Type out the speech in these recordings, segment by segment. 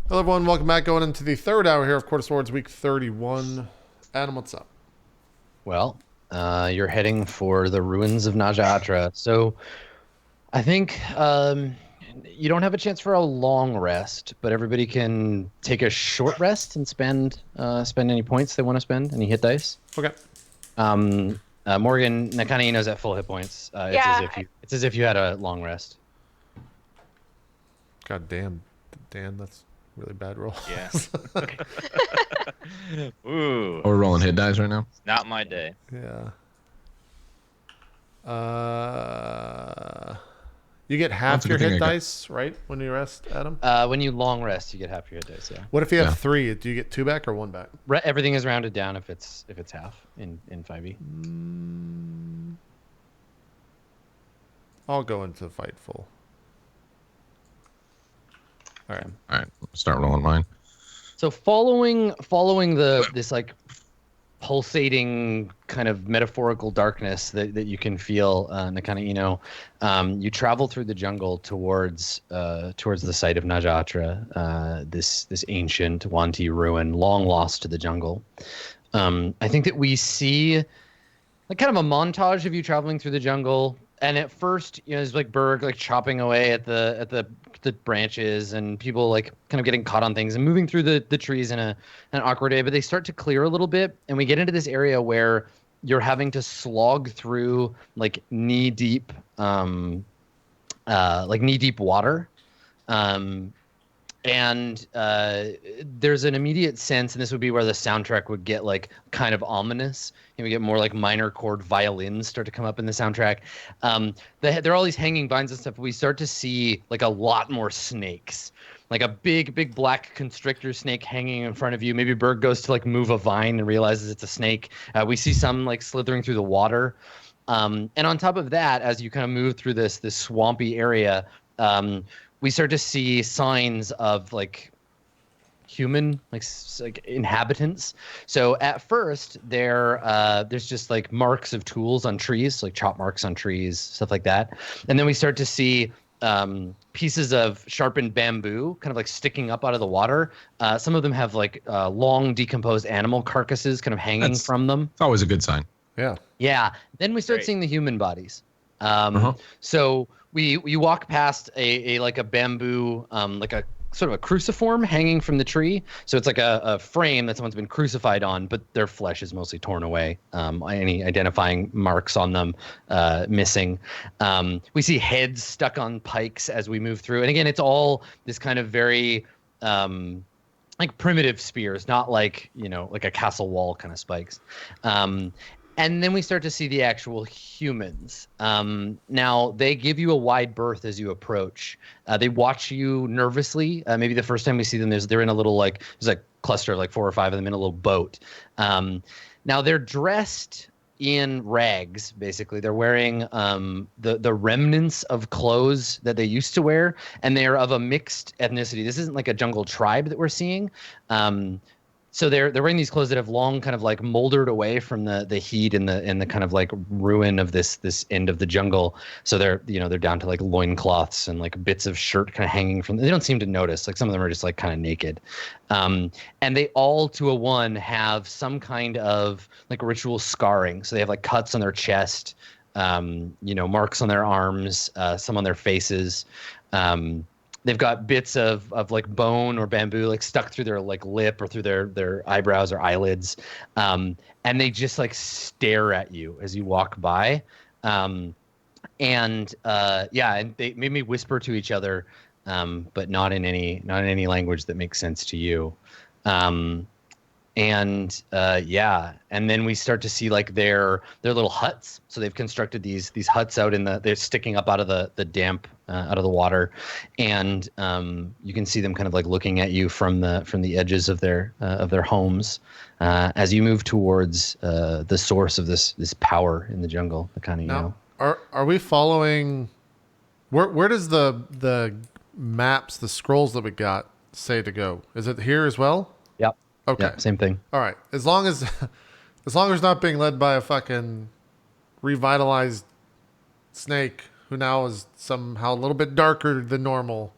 Hello, everyone. Welcome back. Going into the third hour here of Court of Swords, week 31. Adam, what's up? Well, you're heading for the ruins of Naja. So I think you don't have a chance for a long rest, but everybody can take a short rest and spend any points they want to spend, any hit dice. Okay. Morgan Nakaniino's at full hit points. It's as if you had a long rest. God damn, Dan, that's a really bad roll. Yeah. Ooh. We're rolling hit dice right now. It's not my day. Yeah. You get half That's a your good thing hit I got. dice, right? When you rest, Adam? When you long rest, you get half your hit dice. Yeah. What if you have Yeah. 3? Do you get 2 back or 1 back? Everything is rounded down if it's half in 5e. I'll go into Fightful. All right. All right, start rolling mine. So following this like pulsating kind of metaphorical darkness that you can feel, Nakaniino, you travel through the jungle towards the site of Najatra, this ancient Wanti ruin, long lost to the jungle. I think that we see like kind of a montage of you traveling through the jungle. And at first, there's like Berg like chopping away at the branches, and people like kind of getting caught on things and moving through the trees in an awkward way. But they start to clear a little bit, and we get into this area where you're having to slog through like knee deep water. And there's an immediate sense, and this would be where the soundtrack would get like kind of ominous. We get more like minor chord violins start to come up in the soundtrack. There are all these hanging vines and stuff. But we start to see like a lot more snakes, like a big black constrictor snake hanging in front of you. Maybe Berg goes to like move a vine and realizes it's a snake. We see some like slithering through the water. And on top of that, as you kind of move through this swampy area, we start to see signs of like human like inhabitants. So at first there's just like marks of tools on trees, like chop marks on trees, stuff like that. And then we start to see pieces of sharpened bamboo kind of like sticking up out of the water. Some of them have like long decomposed animal carcasses kind of hanging from them. It's always a good sign. Yeah. Then we start seeing the human bodies. So we walk past a like a bamboo, like a sort of a cruciform hanging from the tree. So it's like a frame that someone's been crucified on, but their flesh is mostly torn away. Any identifying marks on them missing. We see heads stuck on pikes as we move through. And again, it's all this kind of very like primitive spears, not like, like a castle wall kind of spikes. And then we start to see the actual humans. Now, they give you a wide berth as you approach. They watch you nervously. Maybe the first time we see them, they're in a little like, there's a cluster of like 4 or 5 of them in a little boat. Now, they're dressed in rags, basically. They're wearing the remnants of clothes that they used to wear, and they're of a mixed ethnicity. This isn't like a jungle tribe that we're seeing. So they're wearing these clothes that have long kind of like moldered away from the heat and the kind of like ruin of this end of the jungle. So they're down to like loincloths and like bits of shirt kind of hanging from. They don't seem to notice. Like some of them are just like kind of naked, and they all to a one have some kind of like ritual scarring. So they have like cuts on their chest, marks on their arms, some on their faces. They've got bits of like bone or bamboo like stuck through their like lip or through their eyebrows or eyelids. And they just like stare at you as you walk by. And they made me whisper to each other, but not in any language that makes sense to you. And then we start to see like their little huts. So they've constructed these huts out they're sticking up out of the damp, out of the water, and you can see them kind of like looking at you from the edges of their homes as you move towards the source of this power in the jungle. The kind of Now, are we following? Where does the maps, the scrolls that we got say to go? Is it here as well? Yep. Okay. Yep, same thing. All right. As long as it's not being led by a fucking revitalized snake who now is somehow a little bit darker than normal.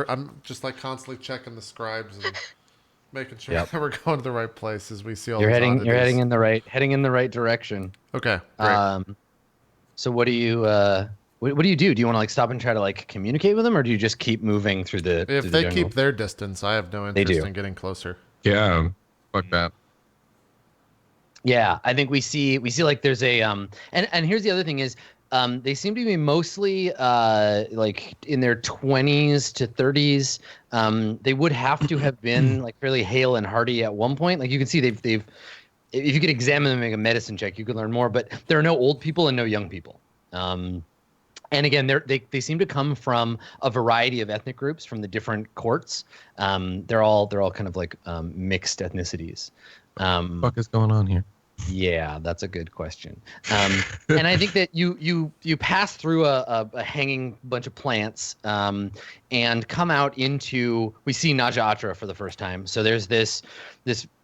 I'm just like constantly checking the scribes and making sure Yep. that we're going to the right places. We see all You're these heading oddities. heading in the right direction. Okay, great. So what do you what do you do? Do you want to like stop and try to like communicate with them, or do you just keep moving through the If through the they jungle? keep their distance, I have no They interest do. in getting closer. Yeah, fuck that. Yeah, I think we see like there's a and here's the other thing is they seem to be mostly like in their 20s to 30s. They would have to have been like fairly hale and hearty at one point. Like you can see they've if you could examine them and make a medicine check, you could learn more, but there are no old people and no young people. And again, they seem to come from a variety of ethnic groups from the different courts. They're all kind of like mixed ethnicities. What the fuck is going on here? Yeah, that's a good question. And I think that you pass through a hanging bunch of plants and come out into, we see Naja Atra for the first time. So there's this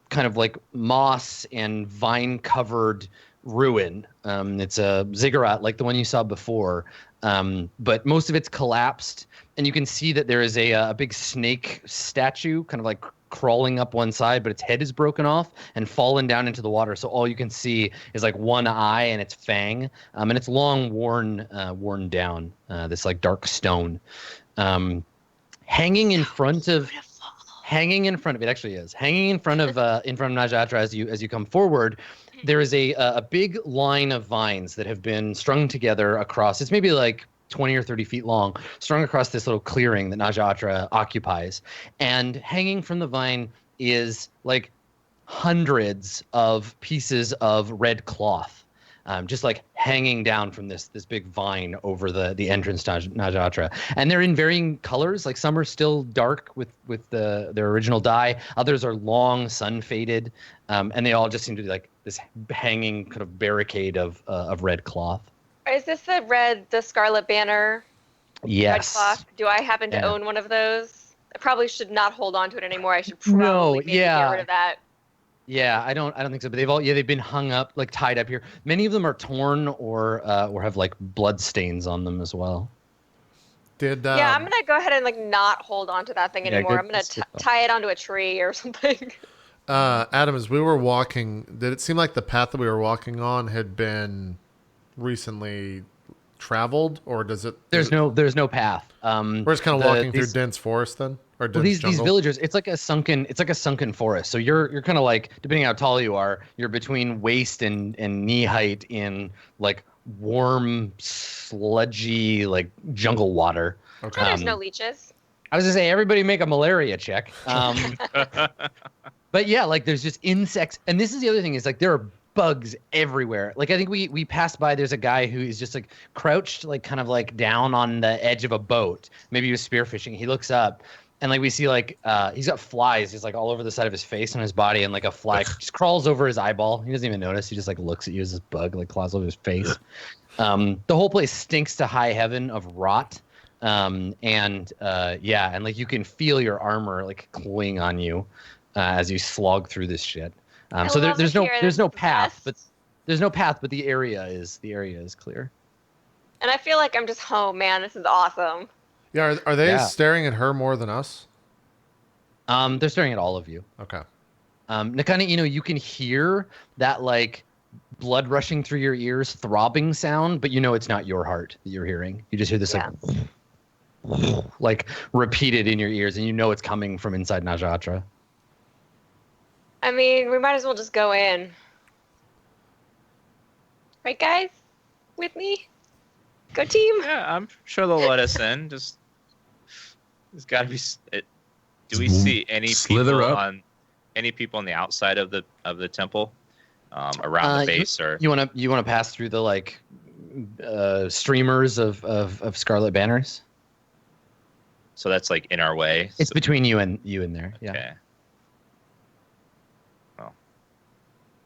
kind of like moss and vine covered ruin. It's a ziggurat like the one you saw before, but most of it's collapsed, and you can see that there is a big snake statue kind of like crawling up one side, but its head is broken off and fallen down into the water. So all you can see is like one eye and its fang, and it's long worn down. This like dark stone, hanging in front of. Hanging in front of it actually is hanging in front of Naja Atra as you come forward. There is a big line of vines that have been strung together across. It's maybe like 20 or 30 feet long, strung across this little clearing that Naja Atra occupies. And hanging from the vine is like hundreds of pieces of red cloth. Just like hanging down from this big vine over the entrance to Naja Atra. And they're in varying colors. Like some are still dark with their original dye. Others are long, sun faded. And they all just seem to be like this hanging kind of barricade of red cloth. Is this the Scarlet Banner? Yes. Red cloth? Do I happen to own one of those? I probably should not hold on to it anymore. I should probably maybe get rid of that. Yeah, I don't think so. But they've been hung up, like tied up here. Many of them are torn or have like blood stains on them as well. I'm gonna go ahead and like not hold on to that thing anymore. I'm gonna tie it onto a tree or something. Adam, as we were walking, did it seem like the path that we were walking on had been recently traveled, or does it? There's no path. We're just kind of walking through dense forest then, or dense these jungle? villagers. It's like a sunken forest. So you're kind of like, depending how tall you are, you're between waist and knee height in like warm, sludgy like jungle water. Okay. There's no leeches. I was gonna say everybody make a malaria check. But yeah, like there's just insects, and this is the other thing is like there are bugs everywhere. Like I think we passed by, there's a guy who is just like crouched like kind of like down on the edge of a boat. Maybe he was spearfishing. He looks up and like we see like he's got flies. He's like all over the side of his face and his body, and like a fly just crawls over his eyeball. He doesn't even notice. He just like looks at you as this bug like claws over his face. The whole place stinks to high heaven of rot. And like you can feel your armor like cling on you as you slog through this shit. So there's no path, but the area is clear. And I feel like I'm just home, man. This is awesome. Yeah, are they staring at her more than us? They're staring at all of you. Okay. Nakani, you can hear that like blood rushing through your ears, throbbing sound, but it's not your heart that you're hearing. You just hear this like repeated in your ears, and it's coming from inside Naja Atra. I mean, we might as well just go in. Right, guys? With me? Go team! Yeah, I'm sure they'll let us in. There's gotta be... Do we see any people on the outside of the temple? Around the base? Or you wanna pass through the like streamers of scarlet banners? So that's like in our way? It's between you and there, yeah. Okay.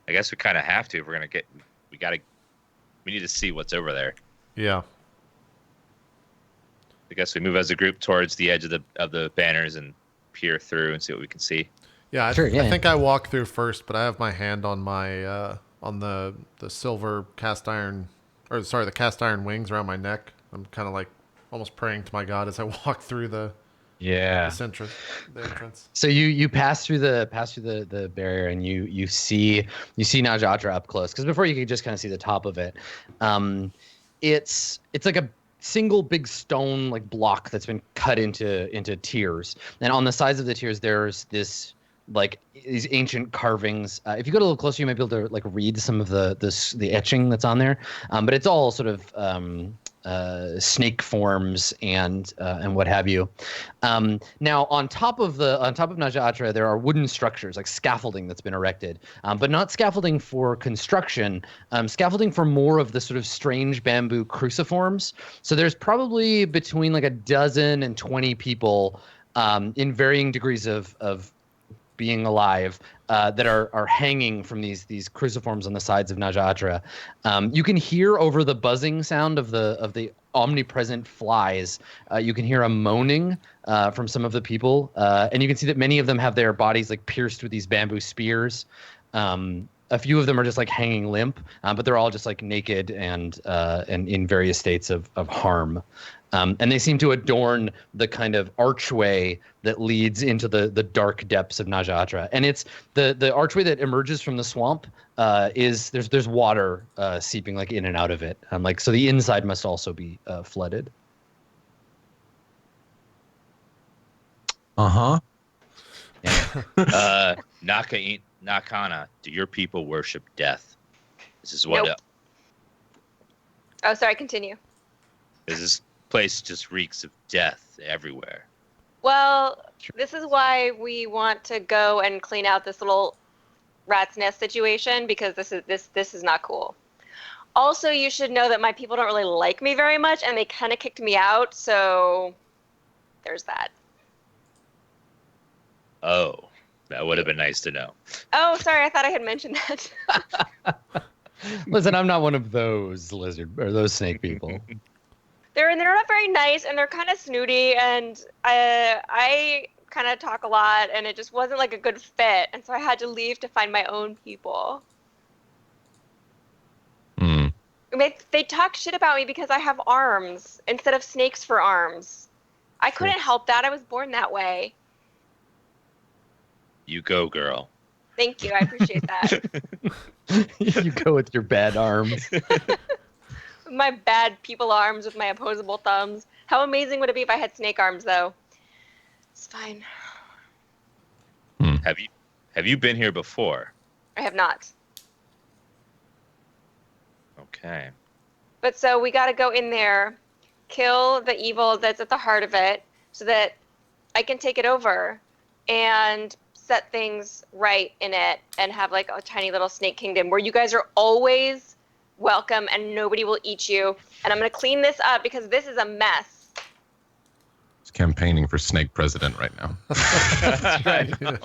I guess we kind of have to if we're gonna get. We need to see what's over there. Yeah. I guess we move as a group towards the edge of the banners and peer through and see what we can see. Yeah, I think I walk through first, but I have my hand on my on the silver cast iron wings around my neck. I'm kind of like almost praying to my god as I walk through the Yeah. This entrance, the entrance. So you pass through the barrier, and you see Najatra up close, because before you could just kind of see the top of it. It's like a single big stone like block that's been cut into tiers, and on the sides of the tiers there's this like these ancient carvings. If you go a little closer, you might be able to like read some of the etching that's on there, but it's all sort of snake forms and what have you. Now on top of Najatra, there are wooden structures like scaffolding that's been erected, but not scaffolding for construction, scaffolding for more of the sort of strange bamboo cruciforms. So there's probably between like 12 and 20 people in varying degrees of being alive that are hanging from these cruciforms on the sides of Najatra. You can hear over the buzzing sound of the omnipresent flies. You can hear a moaning from some of the people, and you can see that many of them have their bodies like pierced with these bamboo spears. A few of them are just like hanging limp, but they're all just like naked and in various states of harm. And they seem to adorn the kind of archway that leads into the dark depths of Najatra. And it's the archway that emerges from the swamp is there's water seeping like in and out of it. So the inside must also be flooded. Uh-huh. Yeah. Nakana, do your people worship death? This is what. Nope. Oh, sorry. Continue. This place just reeks of death everywhere. Well, this is why we want to go and clean out this little rat's nest situation, because this is not cool. Also, you should know that my people don't really like me very much, and they kind of kicked me out. So there's that. Oh. That would have been nice to know. Oh, sorry. I thought I had mentioned that. Listen, I'm not one of those lizard or those snake people. They're not very nice, and they're kind of snooty, and I kind of talk a lot, and it just wasn't like a good fit, and so I had to leave to find my own people. They talk shit about me because I have arms instead of snakes for arms. I couldn't help that. I was born that way. You go, girl. Thank you. I appreciate that. You go with your bad arms. My bad people arms with my opposable thumbs. How amazing would it be if I had snake arms, though? It's fine. Have you been here before? I have not. Okay. But so we got to go in there, kill the evil that's at the heart of it, so that I can take it over and set things right in it and have like a tiny little snake kingdom where you guys are always welcome and nobody will eat you. And I'm going to clean this up because this is a mess. He's campaigning for snake president right now. That's right.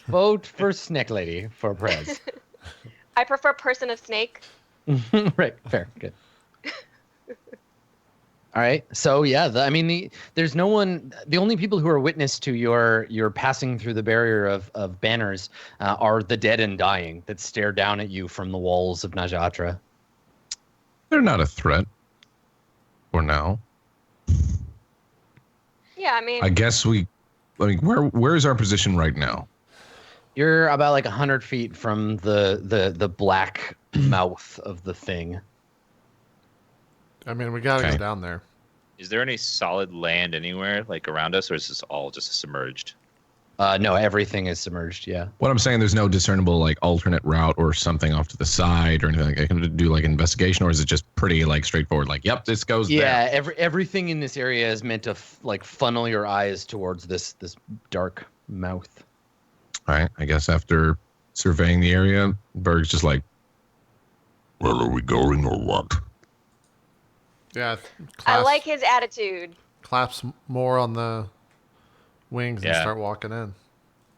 Vote for Snake Lady for prez. I prefer person of snake. Right. Fair. Good. All right. So yeah, there's no one. The only people who are witness to your passing through the barrier of banners are the dead and dying that stare down at you from the walls of Najatra. They're not a threat for now. Yeah, I mean. I guess where is our position right now? You're about like 100 feet from the black mouth of the thing. I mean, we gotta go down there. Is there any solid land anywhere like around us, or is this all just submerged? No, everything is submerged. Yeah. What I'm saying, there's no discernible like alternate route or something off to the side or anything. Like I can do like investigation, or is it just pretty like straightforward? Like, yep, this goes there. Yeah. Everything in this area is meant to funnel your eyes towards this dark mouth. All right. I guess after surveying the area, Berg's just like, well, are we going or what? Yeah. I like his attitude. Claps more on the wings and start walking in.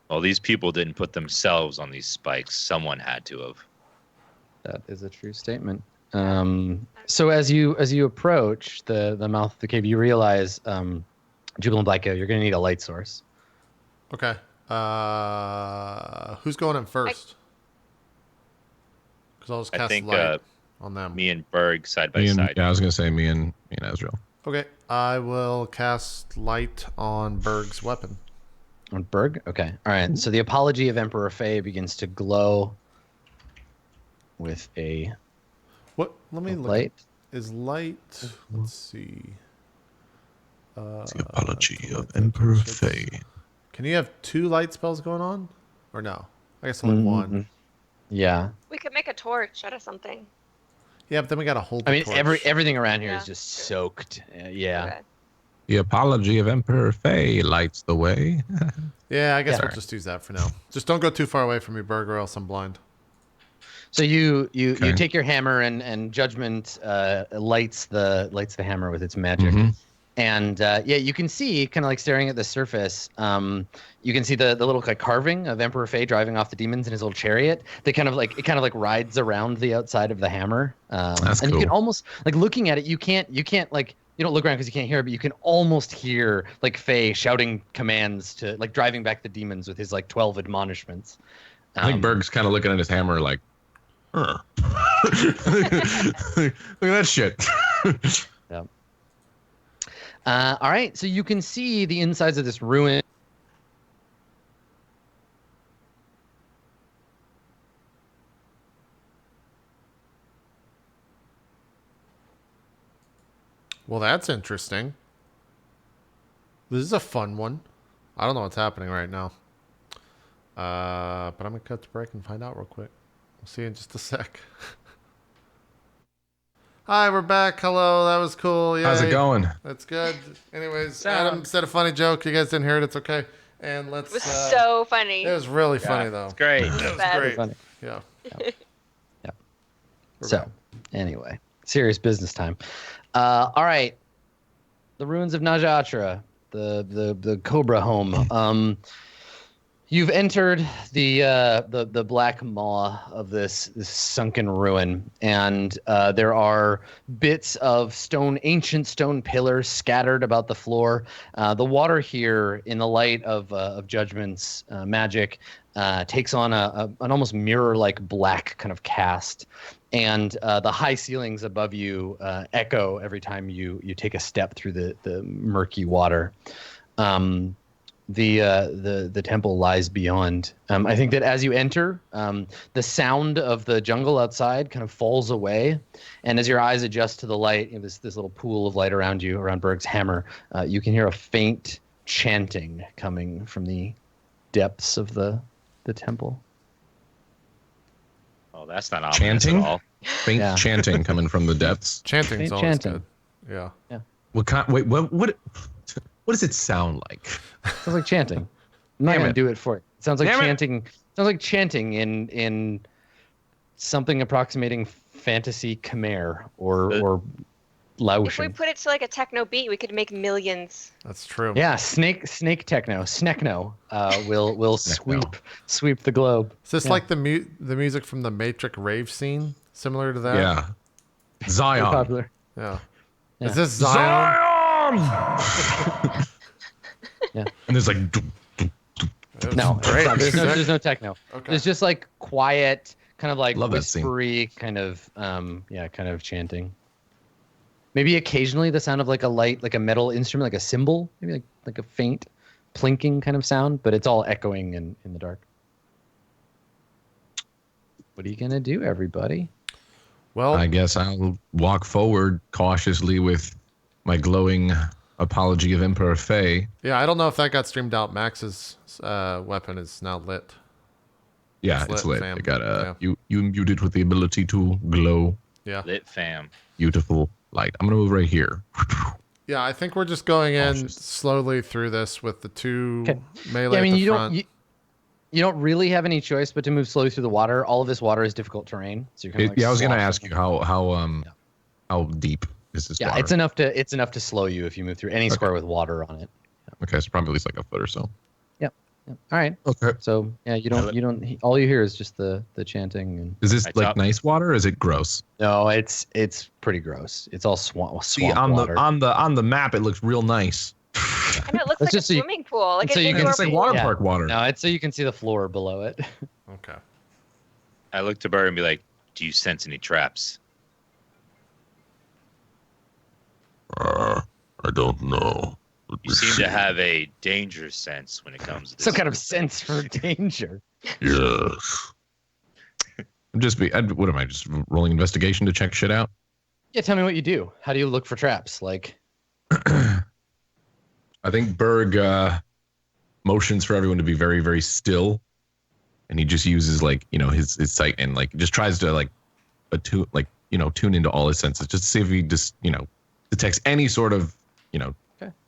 Well, these people didn't put themselves on these spikes. Someone had to have. That is a true statement. So as you approach the mouth of the cave, you realize, Jubilant Blacko, you're going to need a light source. Okay. Who's going in first? Because I'll just cast light on them. Me and Berg side by side. Yeah, I was going to say me and Ezreal. Okay. I will cast light on Berg's weapon. On Berg? Okay. All right. So the apology of Emperor Fey begins to glow with a What? Let me look. light. Is light? Let's see. The apology of Emperor Fey. Can you have 2 light spells going on, or no? I guess only one. Yeah. We could make a torch out of something. Yeah, but then we gotta hold. I mean, torch. everything around here is Yeah. just soaked. Yeah. Okay. The apology of Emperor Fey lights the way. Yeah, I guess Yeah. we'll just use that for now. Just don't go too far away from me, Berg, or else I'm blind. So you Okay. take your hammer and Judgment lights the hammer with its magic. Mhm. And you can see, kind of like staring at the surface, you can see the little like carving of Emperor Fey driving off the demons in his little chariot. They kind of like rides around the outside of the hammer. That's and you can cool. almost like looking at it. You can't like you don't look around because you can't hear it, but you can almost hear like Fey shouting commands to like driving back the demons with his like 12 admonishments. I think Berg's kind of looking at his hammer like, huh. Look at that shit. Yeah. All right, so you can see the insides of this ruin. Well, that's interesting. This is a fun one. I don't know what's happening right now. But I'm gonna cut the break and find out real quick. We'll see you in just a sec. Hi, we're back. Hello, that was cool. Yay. How's it going? That's good. Anyways, Sound. Adam said a funny joke. You guys didn't hear it. It's okay. And let's. It was so funny. It was really funny though. It's great. It was Bad. great. Funny. Yeah. Yeah. We're So, back. anyway, serious business time. All right, the ruins of Najatra, the Cobra home. You've entered the black maw of this sunken ruin, and there are bits of ancient stone pillars scattered about the floor. The water here, in the light of Judgment's magic, takes on an almost mirror-like black kind of cast, and the high ceilings above you echo every time you take a step through the murky water. The temple lies beyond. I think that as you enter, the sound of the jungle outside kind of falls away, and as your eyes adjust to the light, this little pool of light around you, around Berg's hammer, you can hear a faint chanting coming from the depths of the temple. Oh, that's not ominous Chanting? at all. Faint Yeah. chanting coming from the depths. Chanting's Faint always chanting. good. Yeah. What kind? Wait, what does it sound like? Sounds like chanting. I'm not Damn gonna it. do it for you. It sounds like Damn it. chanting. Sounds like chanting in something approximating fantasy Khmer or Laotian. If we put it to like a techno beat, we could make millions. That's true. Yeah, snake techno, snekno will sweep the globe. Is this Yeah. like the music from the Matrix rave scene? Similar to that? Yeah. Very Zion. popular. Yeah. Yeah. Is this Zion? Yeah. And there's like, It was No, great. there's no techno. Okay. There's just like quiet, kind of like Love that scene. whispery, kind of kind of chanting. Maybe occasionally the sound of like a light, like a metal instrument, like a cymbal, maybe like a faint plinking kind of sound, but it's all echoing in the dark. What are you gonna do, everybody? Well, I guess I'll walk forward cautiously with my glowing apology of Emperor Fey. yeah, I don't know if that got streamed out. Max's weapon is now lit. Yeah, It's it's lit, lit. fam. I got Yeah. you imbued it with the ability to glow. Yeah. Lit fam. Beautiful light. I'm gonna move right here. Yeah, I think we're just going in Cautious. slowly through this with the two Okay. melee Yeah, I mean at the you front. you don't really have any choice but to move slowly through the water. All of this water is difficult terrain, so you're kind of like Yeah, I was gonna sloshing. ask you how deep is this Yeah, water? it's enough to slow you if you move through any square with water on it. Okay, so probably at least like a foot or so. Yep. All right. Okay. So yeah, you don't. All you hear is just the chanting and. Is this I like thought- nice water or is it gross? No, it's pretty gross. It's all swamp See, on water. the map it looks real nice. I know it looks That's like a just so you- swimming pool, like so an you can- indoor It's like pool. water Yeah. park water. No, it's so you can see the floor below it. Okay. I look to Bird and be like, "Do you sense any traps?" I don't know. You seem to have a danger sense when it comes to this. Some kind of sense for danger. Yes. What am I, just rolling investigation to check shit out? Yeah, tell me what you do. How do you look for traps? Like, I think Berg motions for everyone to be very, very still, and he just uses like his sight and like just tries to like attune, like tune into all his senses just to see if he just detects any sort of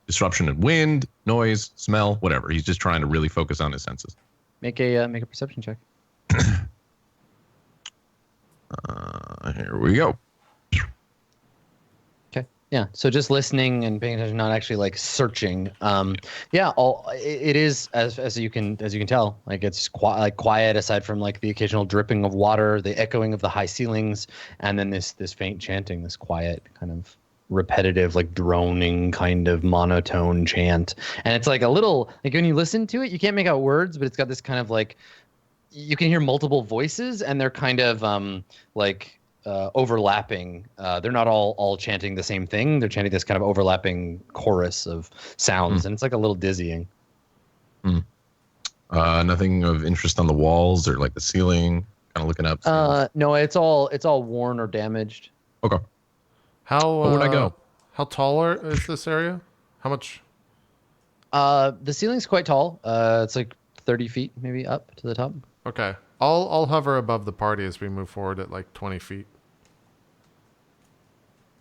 disruption in wind, noise, smell, whatever. He's just trying to really focus on his senses. make a perception check. Here we go. Okay. Yeah. So just listening and paying attention, not actually like searching. It is as you can tell, like it's quiet aside from like the occasional dripping of water, the echoing of the high ceilings, and then this faint chanting, this quiet kind of repetitive, like droning kind of monotone chant. And it's like a little, like when you listen to it, you can't make out words, but it's got this kind of like, you can hear multiple voices and they're kind of overlapping. They're not all chanting the same thing. They're chanting this kind of overlapping chorus of sounds, and it's like a little dizzying. Nothing of interest on the walls or like the ceiling. Kind of looking up. No, it's all worn or damaged. Okay. Where would I go? How tall is this area? How much? The ceiling's quite tall. It's like 30 feet maybe up to the top. Okay. I'll hover above the party as we move forward at like 20 feet.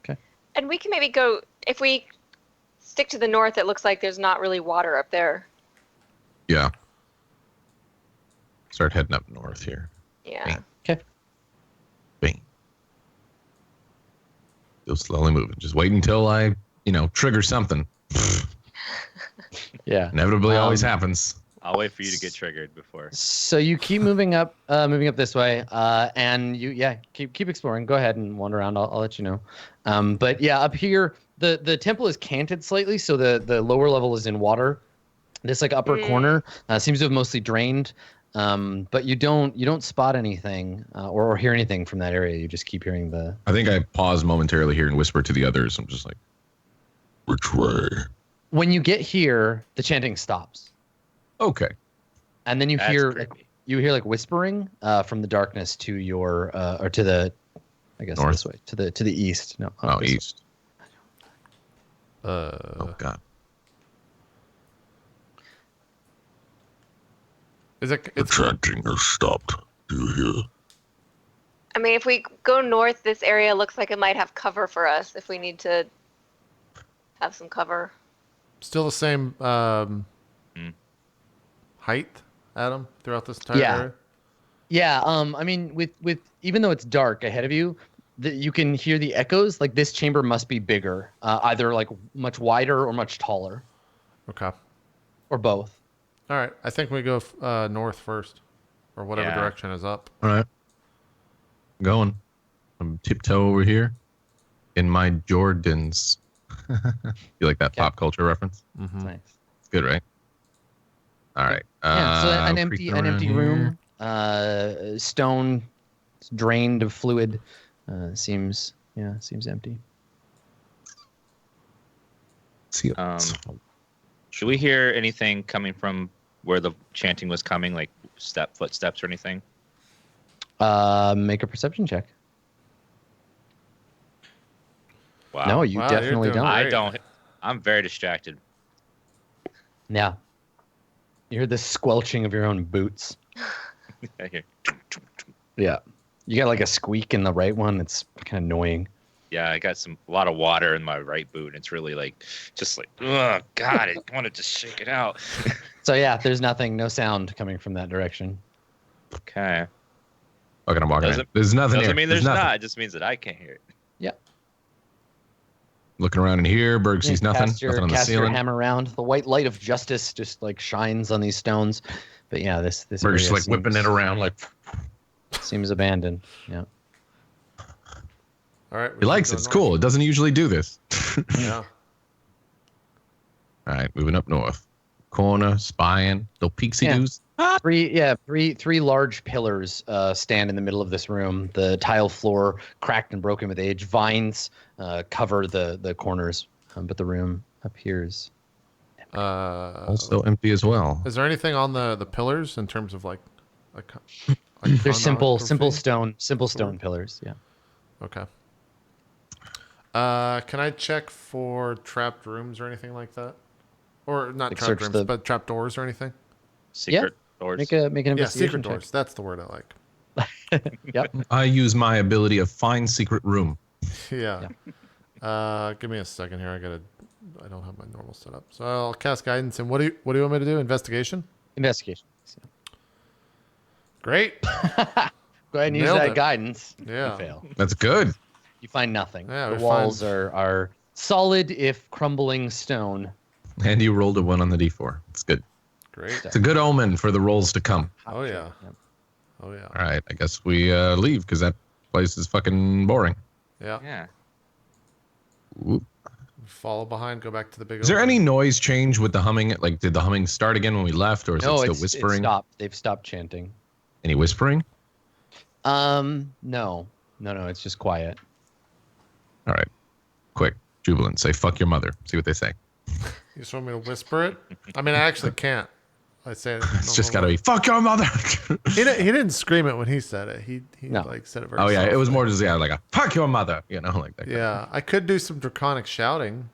Okay. And we can maybe go, if we stick to the north, it looks like there's not really water up there. Yeah. Start heading up north here. Yeah. Bang. Okay. Bang. Still slowly moving. Just wait until I, trigger something. Yeah. Inevitably always happens. I'll wait for you to get triggered before. So you keep moving up this way, and you keep exploring. Go ahead and wander around. I'll let you know. But yeah, up here the temple is canted slightly, so the lower level is in water. This like upper corner seems to have mostly drained, but you don't spot anything or hear anything from that area. You just keep hearing the. I think I pause momentarily here and whisper to the others. I'm just like, Which way? When you get here, the chanting stops. okay. And then you That's hear creepy. like whispering from the darkness to your or to the, I guess North. this way to the east. No, Oh, this way. east. Oh God. Is it? The chanting has stopped. Do you hear? I mean, if we go north, this area looks like it might have cover for us if we need to have some cover. Still the same height, Adam, throughout this entire area? Yeah. I mean, with even though it's dark ahead of you, you can hear the echoes. Like this chamber must be bigger, either like much wider or much taller, Okay. or both. All right. I think we go north first, or whatever Yeah. direction is up. All right. I'm going. I'm tiptoe over here in my Jordans. You like that pop culture reference? Mm-hmm. That's nice. It's good, right? All right. Yeah. So an creeping empty around room, here. stone, drained of fluid. Seems empty. See, Should we hear anything coming from where the chanting was coming, like footsteps or anything? Make a perception check. Wow. No, you Wow, definitely you're doing don't. I great. don't. I'm very distracted. Yeah. You hear the squelching of your own boots. I hear- Yeah. You got like a squeak in the right one. It's kind of annoying. Yeah, I got a lot of water in my right boot. And it's really just like, oh God, I wanted to shake it out. So yeah, there's no sound coming from that direction. Okay. Okay, I'm walking in. Doesn't- There's nothing Doesn't here. mean there's nothing. not. It just means that I can't hear it. Yeah. Looking around in here, Berg sees nothing. Cast your Nothing on the hammer ceiling. around. The white light of justice just like shines on these stones. But yeah, this Berg's area just like whipping it around like seems abandoned. Yeah. All right. he likes it. It's cool. It doesn't usually do this. Yeah. All right, moving up north. Corner, spying, little peeksy doos. Three large pillars stand in the middle of this room. The tile floor, cracked and broken with age. Vines cover the corners. but the room appears Also empty as well. Is there anything on the pillars in terms of like They're simple iconography? stone pillars. Yeah. Okay. Can I check for trapped rooms or anything like that? Or not Like trapped search rooms, but trap doors or anything? Secret doors. Make an Yeah, investigation secret check. doors. That's the word I like. Yep. I use my ability of find secret room. Yeah. Give me a second here. I don't have my normal setup. So I'll cast guidance. And what do you want me to do? Investigation? Investigation. Great. Go ahead and use Nailed that it. guidance. Yeah. You fail. That's good. You find nothing. Yeah, the we walls find- are solid if crumbling stone. And you rolled a 1 on the d4. It's good. Great. It's a good omen for the rolls to come. Oh yeah. Yep. Oh yeah. All right, I guess we leave because that place is fucking boring. Yeah. Yeah. Oop. Follow behind. Go back to the big. Is there opening. any noise change with the humming? Like, did the humming start again when we left, or is No, it still it's whispering? stopped. They've stopped chanting. Any whispering? No. It's just quiet. All right, quick, jubilant. Say "fuck your mother." See what they say. You just want me to whisper it? I mean, I actually can't. I say it. It's just got to be "fuck your mother." He didn't scream it when he said it. He No. like said it very. Oh yeah, it was softly. more just like a "fuck your mother," like that. Yeah, I could do some draconic shouting.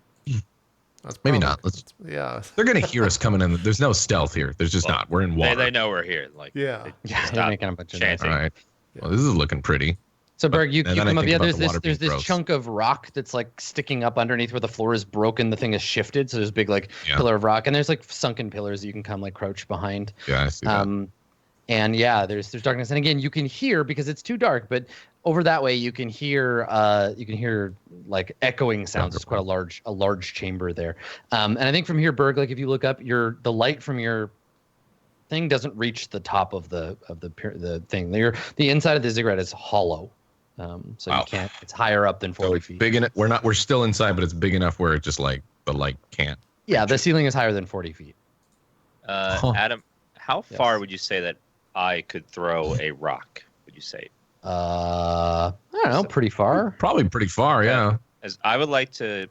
That's Maybe probably- not. Let's. Yeah. They're gonna hear us coming in. There's no stealth here. There's just not. We're in water. They know we're here. Like Yeah. Yeah, they're stop making a bunch of noise. chanting. All right. Well, this is looking pretty. So Berg, you And then I come up. think Yeah, about there's the water this being gross. chunk of rock that's like sticking up underneath where the floor is broken. The thing is shifted, so there's a big like Yeah. pillar of rock, and there's like sunken pillars that you can come like crouch behind. Yeah, I see that. And yeah, there's darkness, and again, you can hear because it's too dark, but over that way you can hear like echoing sounds. It's quite a large chamber there. And I think from here, Berg, like if you look up, the light from your thing doesn't reach the top of the thing. The inside of the ziggurat is hollow. So Wow. you can't. It's higher up than 40 feet. Big in it. We're still inside, but it's big enough where it just like the light can't. Yeah, the ceiling is higher than 40 feet. Adam, how Yes. far would you say that I could throw a rock? Would you say? I don't know, pretty far. Probably pretty far, yeah. As I would like to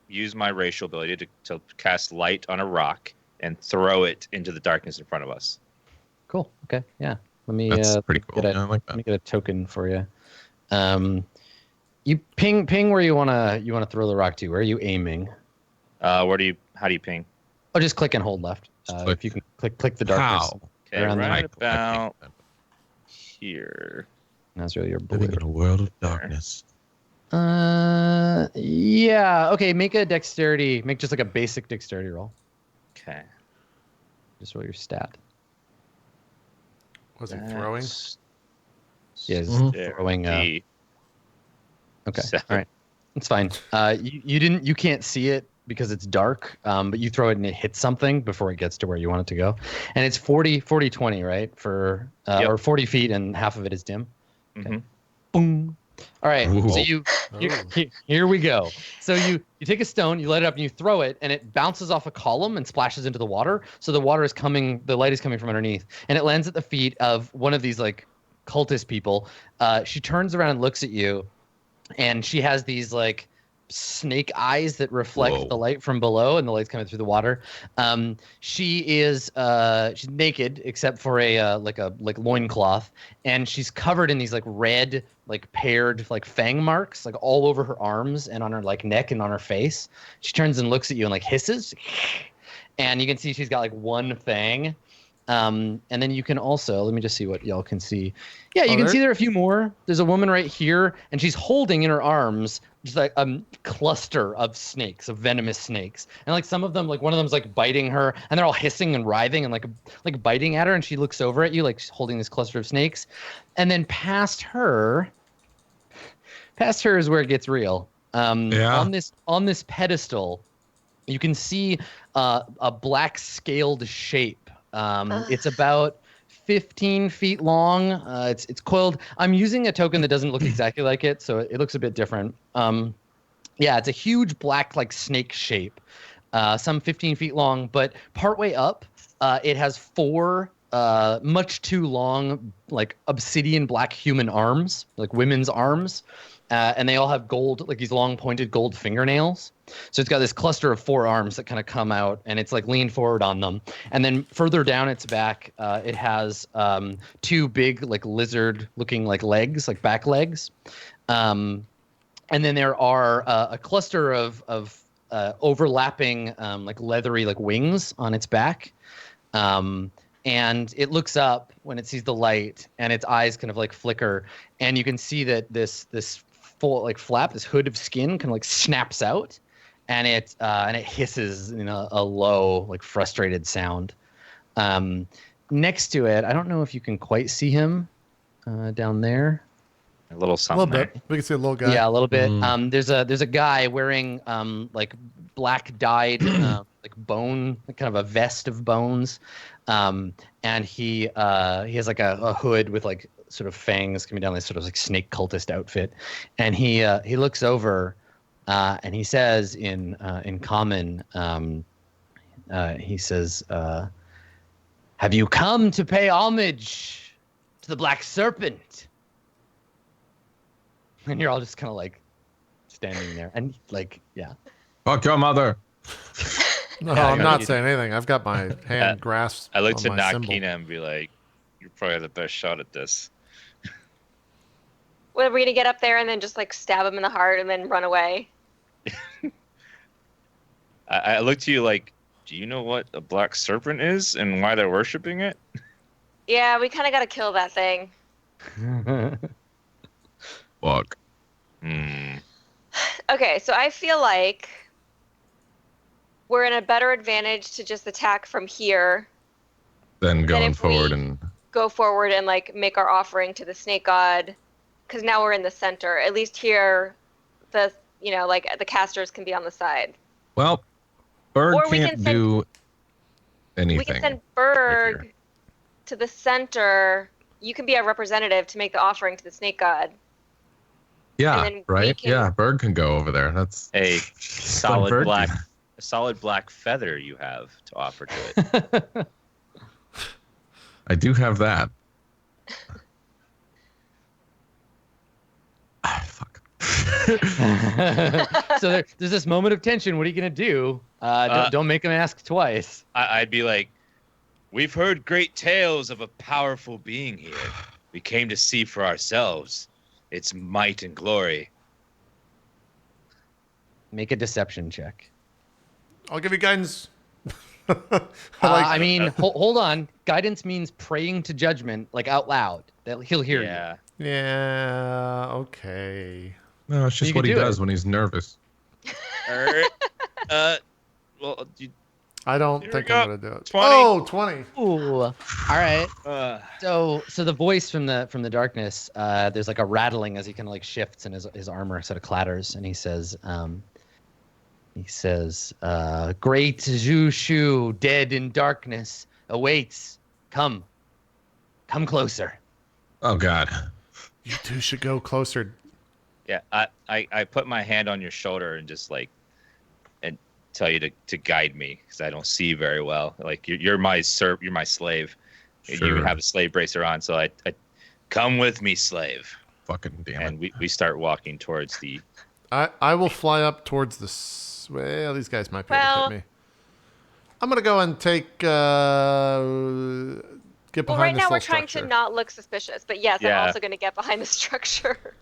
use my racial ability to cast light on a rock and throw it into the darkness in front of us. Cool. Okay. Yeah. Let me. That's pretty cool. Get Yeah, I like Let that. me get a token for you. You ping where you wanna throw the rock to. Where are you aiming? How do you ping? Oh, just click and hold left. Just If you can click the darkness. How? Okay, Around the right mic. about here. That's really your Living blue. in a world of darkness. Yeah. Okay. Make a dexterity. Make just like a basic dexterity roll. Okay. Just roll your stat. Was he throwing? Yeah, it's Mhm. throwing. D. Okay. Seven. All right. It's fine. You can't see it because it's dark. But you throw it and it hits something before it gets to where you want it to go. And it's 40, 20, right? For Yep. or 40 feet and half of it is dim. Mhm. Boom. All right. Ooh. So here we go. So you take a stone, you light it up, and you throw it, and it bounces off a column and splashes into the water. So the light is coming from underneath, and it lands at the feet of one of these like cultist people. She turns around and looks at you, and she has these like snake eyes that reflect Whoa. the light from below, and the light's coming through the water. She's naked except for a loincloth, and she's covered in these like red like paired like fang marks like all over her arms and on her like neck and on her face. She turns and looks at you and like hisses, and you can see she's got like one fang. And then you can also, let me just see what y'all can see. Yeah, you can see there are a few more. There's a woman right here, and she's holding in her arms just like a cluster of snakes, of venomous snakes. And like some of them, like one of them's like biting her, and they're all hissing and writhing and like biting at her. And she looks over at you, like she's holding this cluster of snakes. And then past her is where it gets real. Yeah. On this pedestal, you can see a black scaled shape. It's about 15 feet long. It's coiled. I'm using a token that doesn't look exactly like it, so it looks a bit different. Yeah, it's a huge black like snake shape, some 15 feet long, but partway up, it has four much too long like obsidian black human arms, like women's arms. and they all have gold, like these long pointed gold fingernails. So it's got this cluster of 4 arms that kind of come out, and it's like leaned forward on them. And then further down its back, it has 2 big like lizard-looking like legs, like back legs. And then there are a cluster of overlapping like leathery like wings on its back. And it looks up when it sees the light, and its eyes kind of like flicker, and you can see that this full like flap, this hood of skin, kind of like snaps out, and it hisses in a low like frustrated sound. Next to it, I don't know if you can quite see him down there. A little something. A little bit. We can see a little guy. Yeah, a little bit. There's a guy wearing like black dyed like bone, kind of a vest of bones, and he has like a hood with like sort of fangs coming down, this sort of like snake cultist outfit, and he looks over and he says in common, he says, "Have you come to pay homage to the Black Serpent?" And you're all just kind of like standing there, and like, yeah. Fuck your mother. No, I'm not saying anything. I've got my hand grasped. I look on to my symbol. Nakina and be like, "You're probably the best shot at this." Well, we're gonna get up there and then just like stab him in the heart and then run away. I look to you like, "Do you know what a black serpent is and why they're worshiping it?" Yeah, we kind of gotta kill that thing. Fuck. Okay, so I feel like we're in a better advantage to just attack from here. Then going if forward we and go forward and like make our offering to the snake god, because now we're in the center. At least here, the like the casters can be on the side. well, Berg Or we can't can send- do anything. We can send Berg to the center. You can be our representative to make the offering to the snake god. Yeah, and then we right. can- Yeah, Berg can go over there. That's A solid Berg black, do. a solid black feather you have to offer to it. I do have that. Fuck. So there's this moment of tension. What are you gonna do? Don't make him ask twice. I'd be like, "We've heard great tales of a powerful being here. We came to see for ourselves its might and glory." Make a deception check. I'll give you guidance. I mean, hold on. Guidance means praying to judgment, like out loud. That he'll hear you. Yeah. Yeah. Okay. No, it's just You what can he do does when he's nervous. Well, I don't Here think we I'm go. gonna do it. 20. Oh, 20. Ooh. All right. uh, So the voice from the darkness, there's like a rattling as he kind of like shifts and his armor sort of clatters, and he says, "Great Zhu Shu, dead in darkness, awaits. Come closer." Oh God. You two should go closer. yeah, I put my hand on your shoulder and just like, and tell you to guide me because I don't see very well. Like you're my slave. Sure. You have a slave bracer on, so I come with me, slave. Fucking damn it. And we start walking towards the. I will fly up towards the. Well, these guys might be able to Well- hit me. I'm gonna go and take. Get behind Well, right this now we're little trying structure. to not look suspicious, but yes, Yeah. I'm also going to get behind the structure.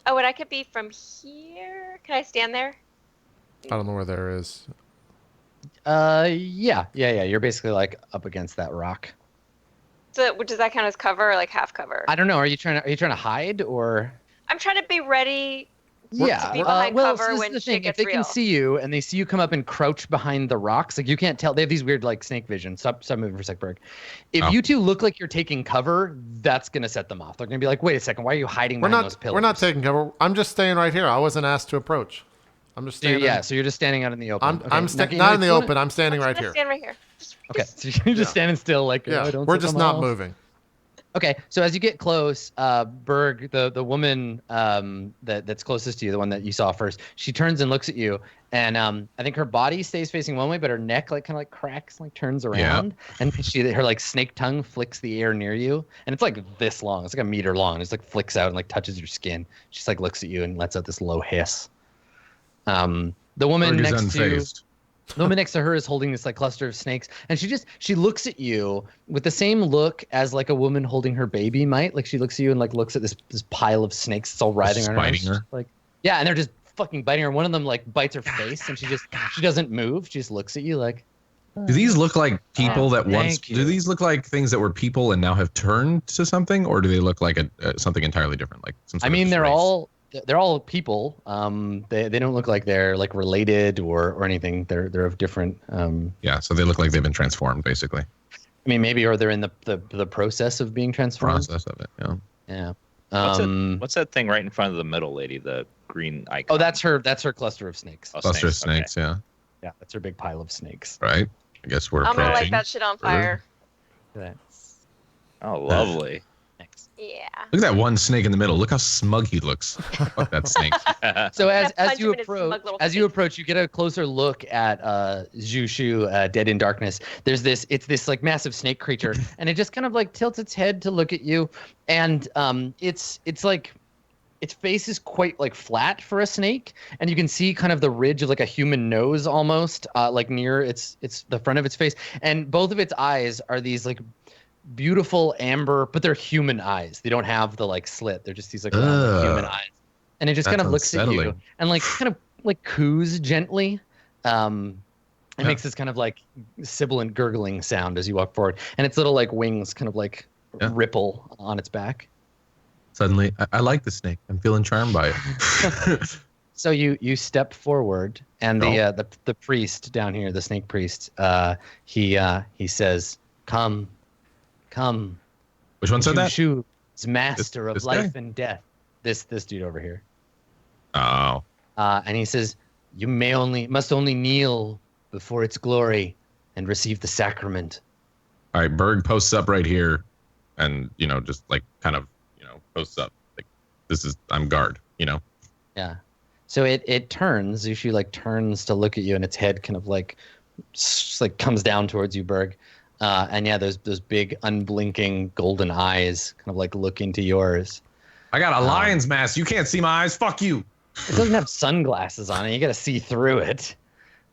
Oh, and I could be from here. Can I stand there? I don't know where there is. Yeah. You're basically like up against that rock. So does that count as cover or like half cover? I don't know. Are you trying to hide or? I'm trying to be ready. Yeah. be behind well, cover so this when is the shit thing. If gets they real. can see you and they see you come up and crouch behind the rocks, like you can't tell. They have these weird like snake vision. Stop moving for a sec, Berg. If Oh. you two look like you're taking cover, that's gonna set them off. They're gonna be like, "Wait a second, why are you hiding We're behind those not. pillars?" We're not taking cover. I'm just staying right here. I wasn't asked to approach. I'm just So you're- standing. yeah, so you're just standing out in the open. I'm. Okay, I'm now, you not in the wanna- open. I'm standing I'm right gonna here. stand right here. Okay, so you're just standing still, like Yeah. don't We're set just them not off. moving. Okay, so as you get close, Berg, the woman that's closest to you, the one that you saw first, she turns and looks at you, and I think her body stays facing one way, but her neck like kind of like cracks, like turns around, and her like snake tongue flicks the air near you, and it's like this long, it's like a meter long, and it's like flicks out and like touches your skin. She like looks at you and lets out this low hiss. The woman Berg is next to unfazed. the woman next to her is holding this like cluster of snakes, and she looks at you with the same look as like a woman holding her baby might. Like she looks at you and like looks at this pile of snakes. It's all writhing on her. Biting her. Like yeah, and they're just fucking biting her. One of them like bites her face, and she doesn't move. She just looks at you like. Do these look like people that once? thank you. Do these look like things that were people and now have turned to something, or do they look like something entirely different? Like some sort I mean, of they're race? they're all people. They don't look like they're like related or anything. They're of different. Yeah, so they look like they've been transformed, basically. I mean, maybe or they're in the process of being transformed. Process of it. Yeah. Yeah. What's that thing right in front of the middle lady? The green icon. Oh, that's her cluster of snakes. Oh, Cluster of snakes, snakes. Yeah. Yeah, that's her big pile of snakes. Right. I guess we're I'm gonna approaching. light that shit on fire. That's Oh, lovely. thanks. Yeah. Look at that one snake in the middle. Look how smug he looks. Fuck that snake. So punch as you him in his smug little face. you get a closer look at Zhu Dead in Darkness. It's this like massive snake creature, and it just kind of like tilts its head to look at you, and it's like its face is quite like flat for a snake, and you can see kind of the ridge of like a human nose almost, like near it's the front of its face, and both of its eyes are these like beautiful amber, but they're human eyes. They don't have the like slit. They're just these like round, like, human eyes, and it just kind of looks at you and like kind of like coos gently. It makes this kind of like sibilant gurgling sound as you walk forward, and its little like wings kind of like ripple on its back. Suddenly, I like the snake. I'm feeling charmed by it. So you step forward, and the priest down here, the snake priest, he says, "Come." Which one said that? Shu is master of this life guy? and death. This dude over here. Oh. And he says, "You must only kneel before its glory and receive the sacrament." All right. Berg posts up right here, and just like kind of posts up like I'm guard. Yeah. So it turns. Zushu like turns to look at you, and its head kind of like comes down towards you, Berg. And yeah, those big unblinking golden eyes kind of like look into yours. I got a lion's mask. You can't see my eyes. Fuck you. It doesn't have sunglasses on it. You got to see through it.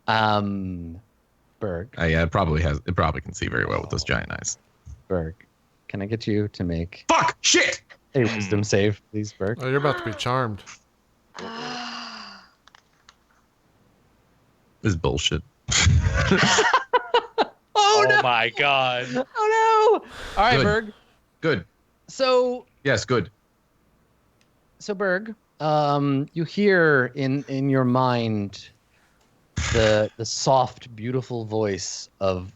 Berg. Yeah, it probably has. It probably can see very well with those giant eyes. Berg, can I get you to make Fuck shit. a wisdom save, please, Berg? Oh, you're about to be charmed. This is bullshit. Oh no! My god! Oh no! All right, Good. Berg. Good. So Yes, good. Berg, you hear in your mind the soft, beautiful voice of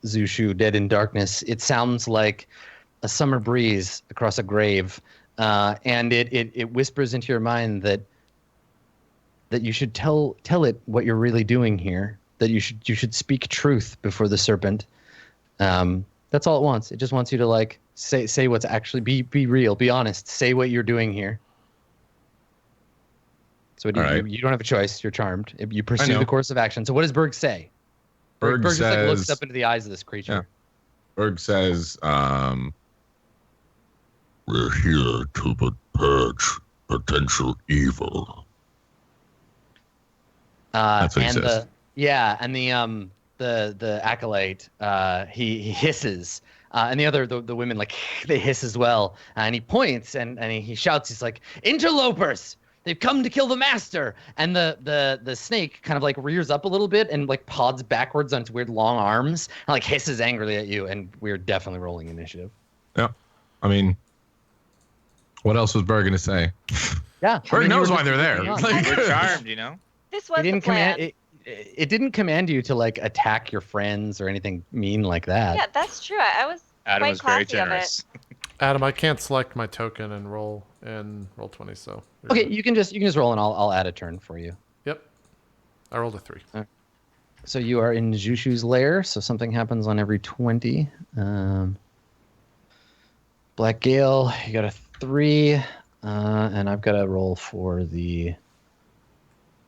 Zushu, Dead in Darkness. It sounds like a summer breeze across a grave, and it whispers into your mind that you should tell it what you're really doing here. That you should speak truth before the serpent. That's all it wants. It just wants you to like say what's actually be real, be honest, say what you're doing here. So you don't have a choice. You're charmed. You pursue the course of action. So what does Berg say? Berg just like looks up into the eyes of this creature. Yeah. Berg says, We're here to purge potential evil. That's what he says. The acolyte, he hisses, and the women like they hiss as well, and he points and he shouts, he's like, "Interlopers! They've come to kill the master!" And the snake kind of like rears up a little bit and like pods backwards on its weird long arms and like hisses angrily at you, and we're definitely rolling initiative. Yeah. I mean, what else was Berg gonna say? Yeah. Berg knows why they're there. We're charmed, This was the plan. It didn't command you to like attack your friends or anything mean like that. Yeah, that's true. I was Adam quite was very classy of it. generous. Adam, I can't select my token and roll 20, so. Okay, you can just roll and I'll add a turn for you. Yep. I rolled a 3. So you are in Jushu's lair, so something happens on every 20. Black Gale, you got a 3, and I've got to roll for the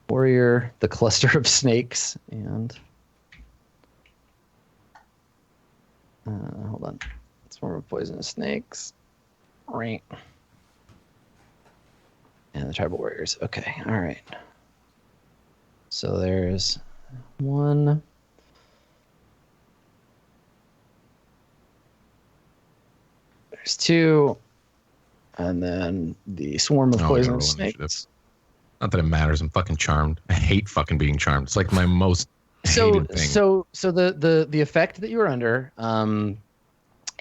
warrior, the cluster of snakes, and hold on, swarm of poisonous snakes, right? And the tribal warriors. Okay, all right. So there's 1. There's 2, and then the swarm of poisonous snakes. Not that it matters. I'm fucking charmed. I hate fucking being charmed. It's like my most hated thing. So the effect that you were under,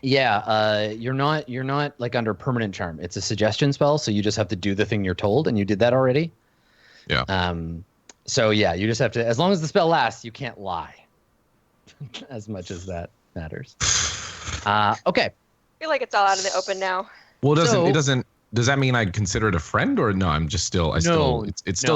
you're not like under permanent charm. It's a suggestion spell, so you just have to do the thing you're told, and you did that already. Yeah. So yeah, you just have to. As long as the spell lasts, you can't lie. As much as that matters. Okay. I feel like it's all out in the open now. Well, it doesn't. Does that mean I'd consider it a friend, or no? It's still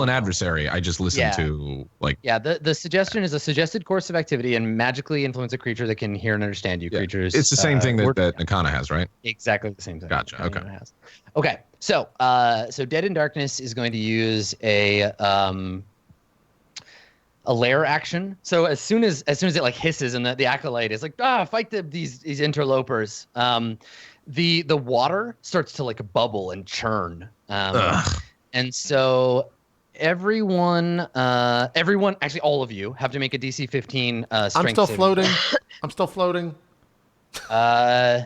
an adversary. I just listen to like. Yeah, the suggestion is a suggested course of activity and magically influence a creature that can hear and understand you. Creatures. It's the same thing that Nakana has, right? Exactly the same thing. Gotcha. Okay. Okay. So Dead in Darkness is going to use a lair action. So as soon as it like hisses and the acolyte is like, fight these interlopers. The water starts to like bubble and churn. And so everyone, actually all of you have to make a DC 15 strength I'm still saving. floating. I'm still floating. Yeah,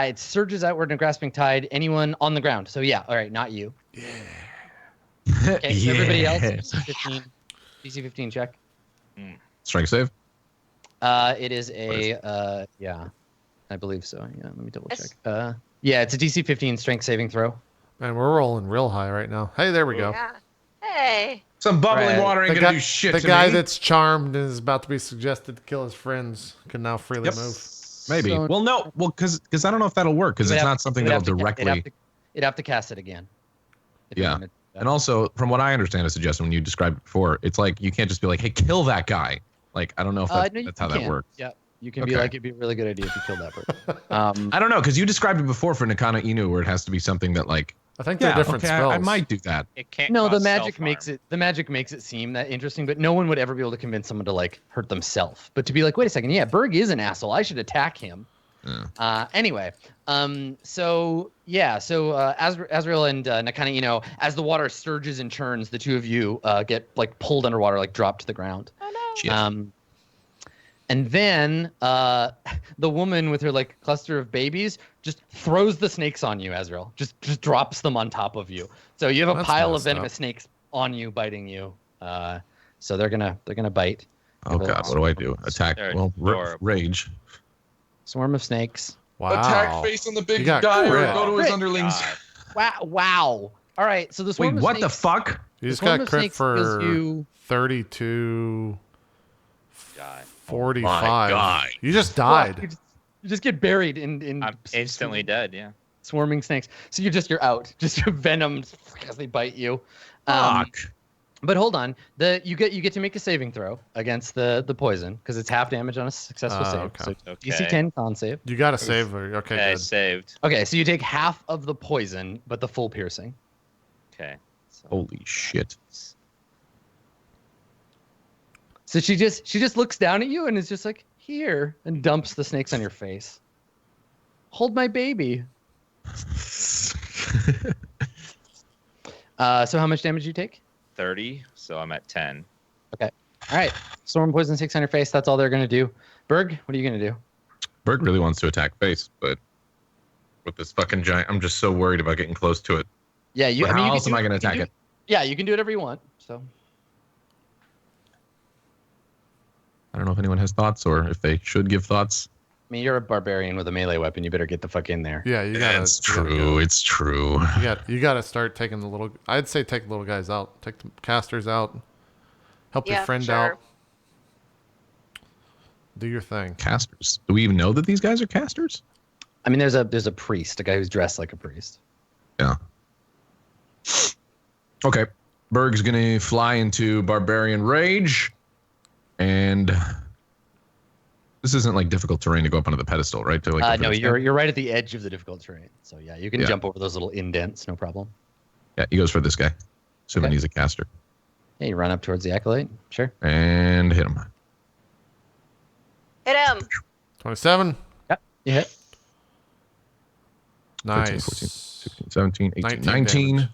it surges outward in a grasping tide. Anyone on the ground. So yeah, all right, not you. Yeah. Okay, so everybody else, DC 15 check. Strength save. It is a I believe so. Yeah, let me double check. Yeah, it's a DC 15 strength saving throw. Man, we're rolling real high right now. Hey, there we go. Yeah. Hey. Some bubbling water ain't gonna do shit to me. The guy that's charmed and is about to be suggested to kill his friends can now freely move. Maybe. So, because I don't know if that'll work because it's not something that'll directly. You'd have to cast it again. Yeah. And also, from what I understand, a suggestion when you described it before, it's like you can't just be like, "Hey, kill that guy." Like I don't know if that's how that works. Yeah. You can be like, it'd be a really good idea if you killed that person. I don't know, because you described it before for Nakana Inu, where it has to be something that like. I think they're different spells. I might do that. It can't. No, the magic makes it seem that interesting, but no one would ever be able to convince someone to like hurt themselves. But to be like, wait a second, yeah, Berg is an asshole. I should attack him. Anyway, so Azrael and Nakana Inu, as the water surges and churns, the two of you get like pulled underwater, like dropped to the ground. Oh no. And then the woman with her like cluster of babies just throws the snakes on you, Azrael. Just drops them on top of you. So you have a pile of venomous snakes on you, biting you. So they're gonna bite. Oh god, what do I do? Attack? Well, rage. Swarm of snakes. Wow. Attack face on the big guy or go to his underlings. Wow. All right. So the swarm of what snakes, the fuck? You just got crit for 32. 45. My God. You just died. You just get buried in I'm instantly dead, yeah. Swarming snakes. So you're out. Just venomed as they bite you. Fuck. But hold on. You get to make a saving throw against the poison because it's half damage on a successful save. Okay. So DC 10 con save. You got to save her. Okay, I good. saved. Okay, so you take half of the poison, but the full piercing. Okay. So. Holy shit. So she just looks down at you and is just like, here, and dumps the snakes on your face. Hold my baby. So how much damage do you take? 30, so I'm at 10. Okay. All right. Storm poison 6 on your face. That's all they're going to do. Berg, what are you going to do? Berg really wants to attack face, but with this fucking giant, I'm just so worried about getting close to it. Yeah, how else am I going to attack it? Yeah, you can do whatever you want. So. I don't know if anyone has thoughts or if they should give thoughts. I mean, you're a barbarian with a melee weapon. You better get the fuck in there. Yeah, you gotta. It's true. It's true. You gotta start taking the little. I'd say take the little guys out. Take the casters out. Help your friend out. Do your thing. Casters. Do we even know that these guys are casters? I mean, there's a priest, a guy who's dressed like a priest. Yeah. Okay. Berg's gonna fly into barbarian rage, and This isn't like difficult terrain to go up onto the pedestal, right? To like no, you're right at the edge of the difficult terrain. So yeah, you can jump over those little indents, no problem. Yeah, he goes for this guy. Assuming he's a caster. Yeah, you run up towards the acolyte. Sure. And hit him. Hit him. 27. Yep, you hit. Nice. 13, 14, 16, 17, 18, 19. 19.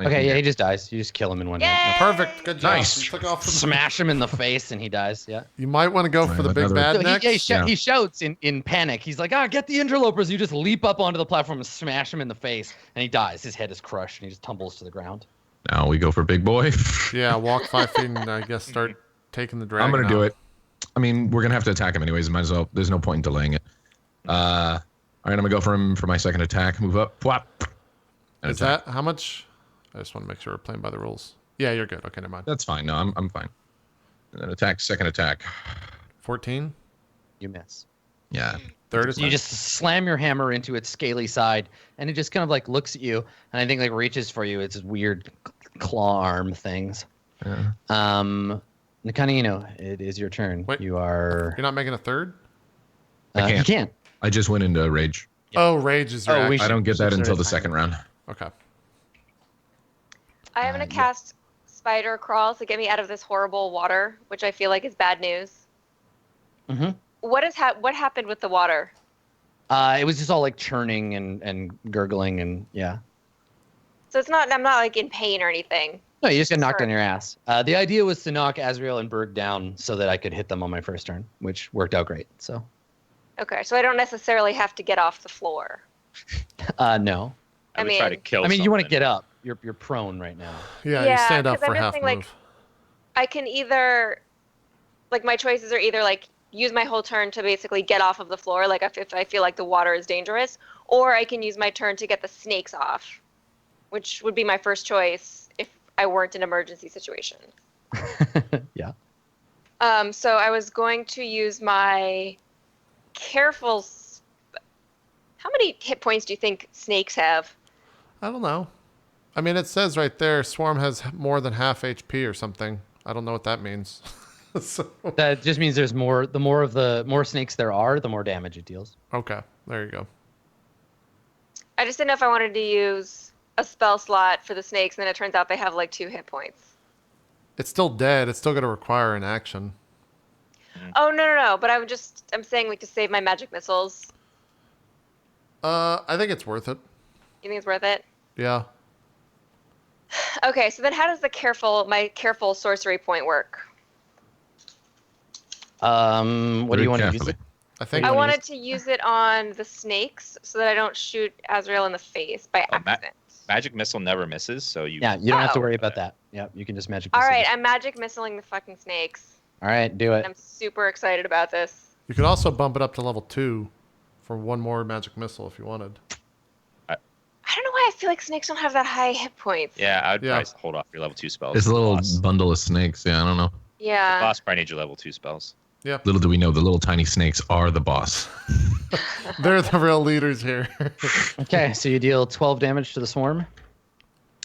Okay, yeah, he just dies. You just kill him in one hit. Yay! Perfect. Good job. Nice. You took off the... Smash him in the face and he dies. Yeah. You might want to go for the big another- bad So next. he shouts in panic. He's like, get the interlopers. You just leap up onto the platform and smash him in the face. And he dies. His head is crushed and he just tumbles to the ground. Now we go for big boy. Yeah, walk 5 feet and I guess start taking the dragon I'm going to out. do it. I mean, we're going to have to attack him anyways. Might as well. There's no point in delaying it. All right, I'm going to go for him for my second attack. Move up. Whap. And Is attack. that how much? I just want to make sure we're playing by the rules. Yeah, you're good. Okay, never mind. That's fine. No, I'm fine. And then attack, second attack. 14. You miss. Yeah. Third So you attack. just slam your hammer into its scaly side, and it just kind of like looks at you, and I think like reaches for you. It's weird claw arm things. Yeah. Nakanino, it is your turn. Wait. You are. You're not making a third? I can't. You can't. I just went into rage. Yep. Oh, rage is your Oh, we action. I don't get that Should until the start second round. Okay. I'm gonna yeah. cast spider crawl to get me out of this horrible water, which I feel like is bad news. Mm-hmm. What happened with the water? It was just all like churning and gurgling and yeah. So I'm not like in pain or anything. No, you just got knocked Sure. on your ass. The idea was to knock Azrael and Berg down so that I could hit them on my first turn, which worked out great. So, Okay, so I don't necessarily have to get off the floor. no. I would I try mean- to kill. I mean, you want to something. get up. You're prone right now. Yeah, Yeah, you stand up 'cause for I'm half just move. saying, I can either, like, my choices are either like use my whole turn to basically get off of the floor, like if I feel like the water is dangerous, or I can use my turn to get the snakes off, which would be my first choice if I weren't in an emergency situation. Yeah. So I was going to use my careful. How many hit points do you think snakes have? I don't know. I mean, it says right there, Swarm has more than half HP or something. I don't know what that means. So, That just means there's more. The more snakes there are, the more damage it deals. okay, there you go. I just didn't know if I wanted to use a spell slot for the snakes, and then it turns out they have like 2 hit points. It's still dead. It's still going to require an action. Oh no! But I'm saying like to save my magic missiles. I think it's worth it. You think it's worth it? Yeah. Okay, so then how does my careful sorcery point work? What do Very you want to use carefully. it? I think I wanna wanted to use it on the snakes so that I don't shoot Azrael in the face by accident. Magic missile never misses, so you. Yeah, you don't have to Oh. worry about that. Yeah, you can just magic. All missile right, it. I'm magic missiling the fucking snakes. All right, do And it. I'm super excited about this. you could also bump it up to level 2 for one more magic missile if you wanted. I don't know why I feel like snakes don't have that high hit points. Yeah, I'd Yeah. probably hold off your level 2 spells. It's a little Boss. bundle of snakes. Yeah, I don't know. Yeah. Boss probably needs your level 2 spells. Little do we know, the little tiny snakes are the boss. They're the real leaders here. Okay, so you deal 12 damage to the swarm.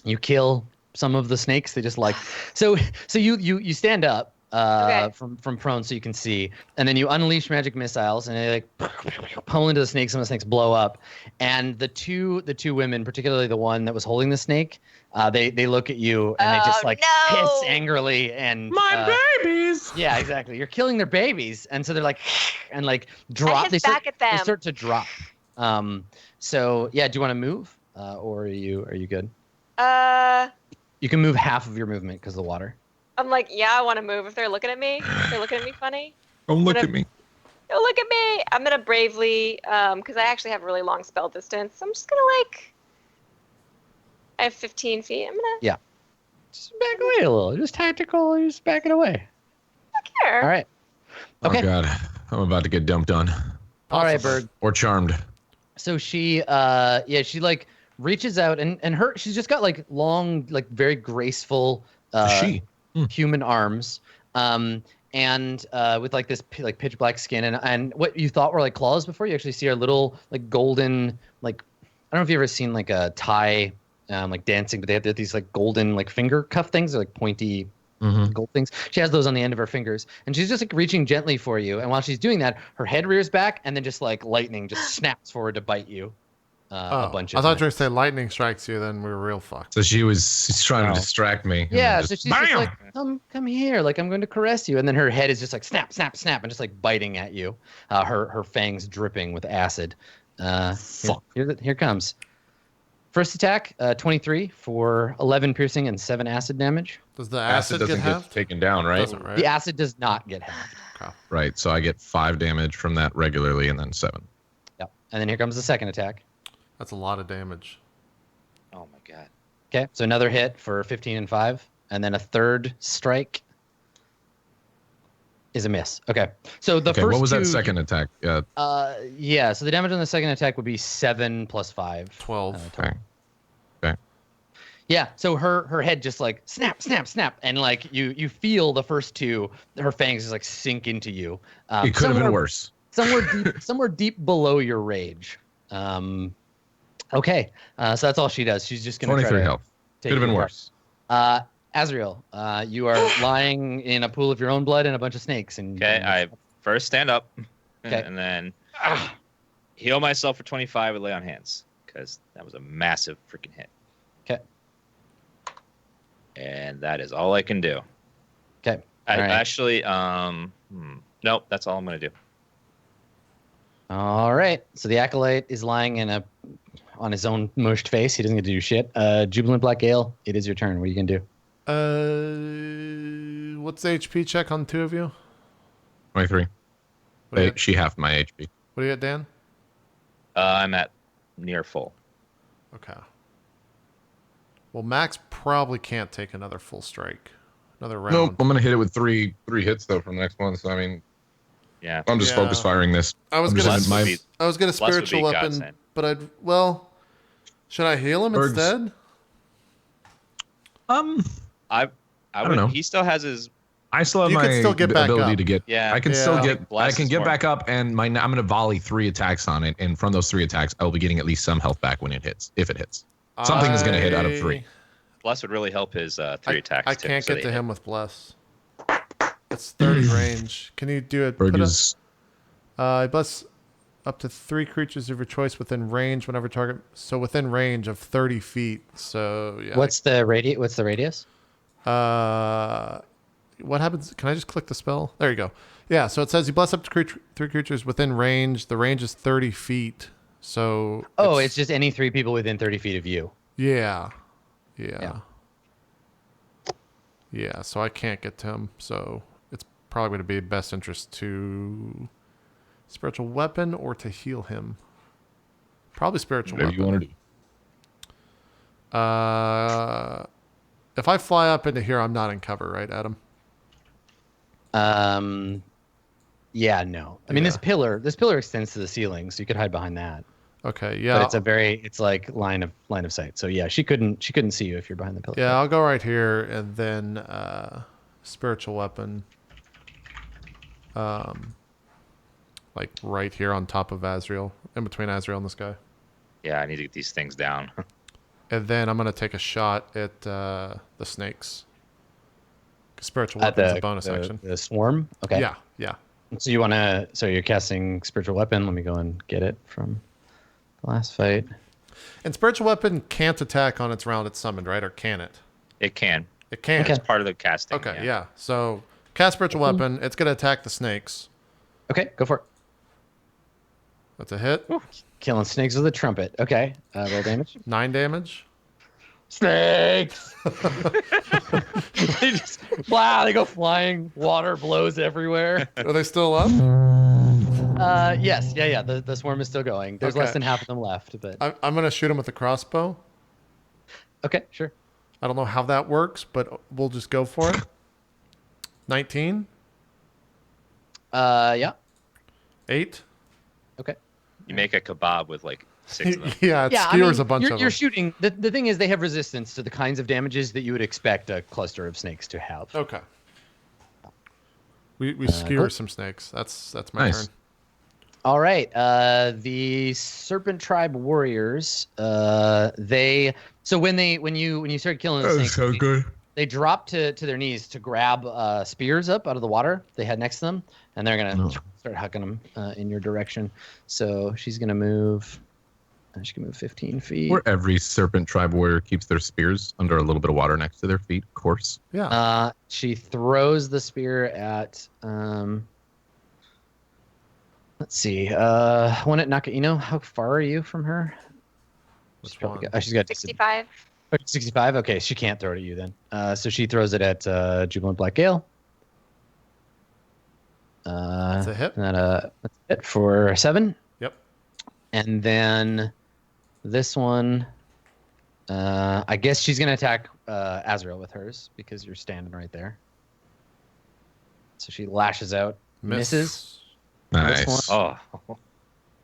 You kill some of the snakes. They just like so you stand up Okay. from prone so you can see, and then you unleash magic missiles and they like pummel into the snakes. Some of the snakes blow up, and the two women, particularly the one that was holding the snake, they look at you and they just Oh, like no! hiss angrily and babies! yeah, exactly. You're killing their babies, and so they're like and like drop. hiss They start, back at them. They start to drop. So yeah, do you want to move, or are you good? You can move half of your movement because of the water. I'm like, yeah, I want to move if they're looking at me. If they're looking at me funny. Don't look What at me. Oh, look at me. I'm going to bravely, because I actually have really long spell distance. I'm just going to I have 15 feet. I'm going to Just back away a little. Just tactical. You're just backing away. here. All right. Okay. Oh god, I'm about to get dumped on. All right, Possible. Bird. Or charmed. So she, she like reaches out and she's just got like long, like very graceful, She. human arms, and with like this like pitch black skin and what you thought were like claws before, you actually see her little like golden like I don't know if you've ever seen like a Thai like dancing, but they have these like golden like finger cuff things. They're like pointy gold things. She has those on the end of her fingers, and she's just like reaching gently for you. And while she's doing that, her head rears back, and then just like lightning just snaps forward to bite you. A bunch of I thought you were times. saying lightning strikes you, then we were real fucked. So she's trying to distract me. Yeah, and so just, she's just bam! like, come here, like I'm going to caress you, and then her head is just like snap, snap, snap, and just like biting at you. Her fangs dripping with acid. Fuck. Here comes. First attack, 23 for 11 piercing and 7 acid damage. Does the acid acid doesn't get halved? taken down, right? Doesn't, right? The acid does not get halved. Right. So I get 5 damage from that regularly, and then 7. Yep. And then here comes the second attack. That's a lot of damage. Oh my god. Okay, so another hit for 15 and 5, and then a third strike is a miss. Okay, so the first what was that two- second attack? Yeah, so the damage on the second attack would be 7 plus 5. 12. Okay. Yeah, so her head just like snap, snap, snap, and like you feel the first two, her fangs just like sink into you. It could have been worse. Somewhere deep below your rage. Okay, so that's all she does. She's just gonna 23 try to health. take Could have been you worse. apart. Azriel, you are lying in a pool of your own blood and a bunch of snakes. And Okay, I first stand up, Okay. and then heal myself for 25 with lay on hands, because that was a massive freaking hit. Okay. And that is all I can do. Okay. I All right. actually, nope, that's all I'm gonna do. All right. So the acolyte is lying on his own mushed face. He doesn't get to do shit. Jubilant Black Gale, it is your turn. What are you gonna do? What's the HP check on 2 of you? 23. What do you, She halved my HP. what do you got, Dan? I'm at near full. Okay. Well, Max probably can't take another full strike. Another round. Nope. I'm gonna hit it with three hits though from the next one. So I mean, Yeah. I'm just Yeah. focus firing this. I was I'm just gonna in my- would be- I was gonna Plus would be spiritual weapon, godsend. but should I heal him Berg's- instead? I don't would. know. He still has his. I still have You my can still get back ability up. to get. Yeah. I can Yeah. still I get. think bless I can is get more- back up, and I'm gonna volley 3 attacks on it, and from those 3 attacks, I will be getting at least some health back when it hits, if it hits. Something is gonna hit out of 3. Bless would really help his 3 attacks. I too, can't so get they to hit. him with bless. It's 30 range. Can you do it? Burgess. Bless up to 3 creatures of your choice within range whenever target. So within range of 30 feet. So yeah. What's the radius? What happens? Can I just click the spell? There you go. Yeah. So it says you bless up to 3 creatures within range. The range is 30 feet. So. Oh, it's just any 3 people within 30 feet of you. Yeah. Yeah. Yeah. So I can't get to him. So it's probably going to be best interest to spiritual weapon or to heal him. Probably spiritual Whatever you weapon. want to do. If I fly up into here, I'm not in cover, right, Adam? Yeah, no. I mean, Yeah. this pillar extends to the ceiling, so you could hide behind that. Okay, yeah. But it's like line of sight. So yeah, she couldn't see you if you're behind the pillar. Yeah, I'll go right here and then spiritual weapon. Like right here on top of Azrael, in between Azrael and this guy. Yeah, I need to get these things down. And then I'm gonna take a shot at the snakes. 'Cause spiritual At weapon's a bonus action. The swarm. Okay. Yeah, yeah. So you're casting spiritual weapon. Let me go and get it from the last fight. And spiritual weapon can't attack on its round it's summoned, right? Or can it? It can. It can. Okay. It's part of the casting. Okay, yeah. So cast spiritual weapon. It's gonna attack the snakes. Okay, go for it. That's a hit. Killing snakes with a trumpet. Okay. Roll damage. 9 damage. Snakes. They just wow. They go flying. Water blows everywhere. Are they still up? Yes. Yeah. The swarm is still going. There's less Okay. than half of them left. But I'm gonna shoot him with a crossbow. okay, sure. I don't know how that works, but we'll just go for it. 19, Yeah. 8. Okay. You make a kebab with like 6 of them. Yeah, it Yeah, skewers a bunch you're, of you're them. shooting. The thing is, they have resistance to the kinds of damages that you would expect a cluster of snakes to have. Okay. We skewer some snakes. That's my Nice. turn. All right. The Serpent Tribe warriors. When you started killing the snakes, good. They drop to their knees to grab spears up out of the water they had next to them, and they're gonna start hucking them in your direction. So she's gonna move. She can move 15 feet. Where every serpent tribe warrior keeps their spears under a little bit of water next to their feet, of course. Yeah. She throws the spear at. Let's see. One at Naka. You know, how far are you from her? Which one? She's got 65. 65. Okay, she can't throw it at you then. So she throws it at Jubilant Black Gale. That's a hit. That's a hit for 7. Yep. And then this one, I guess she's gonna attack Azrael with hers because you're standing right there. So she lashes out, misses. Nice. This one,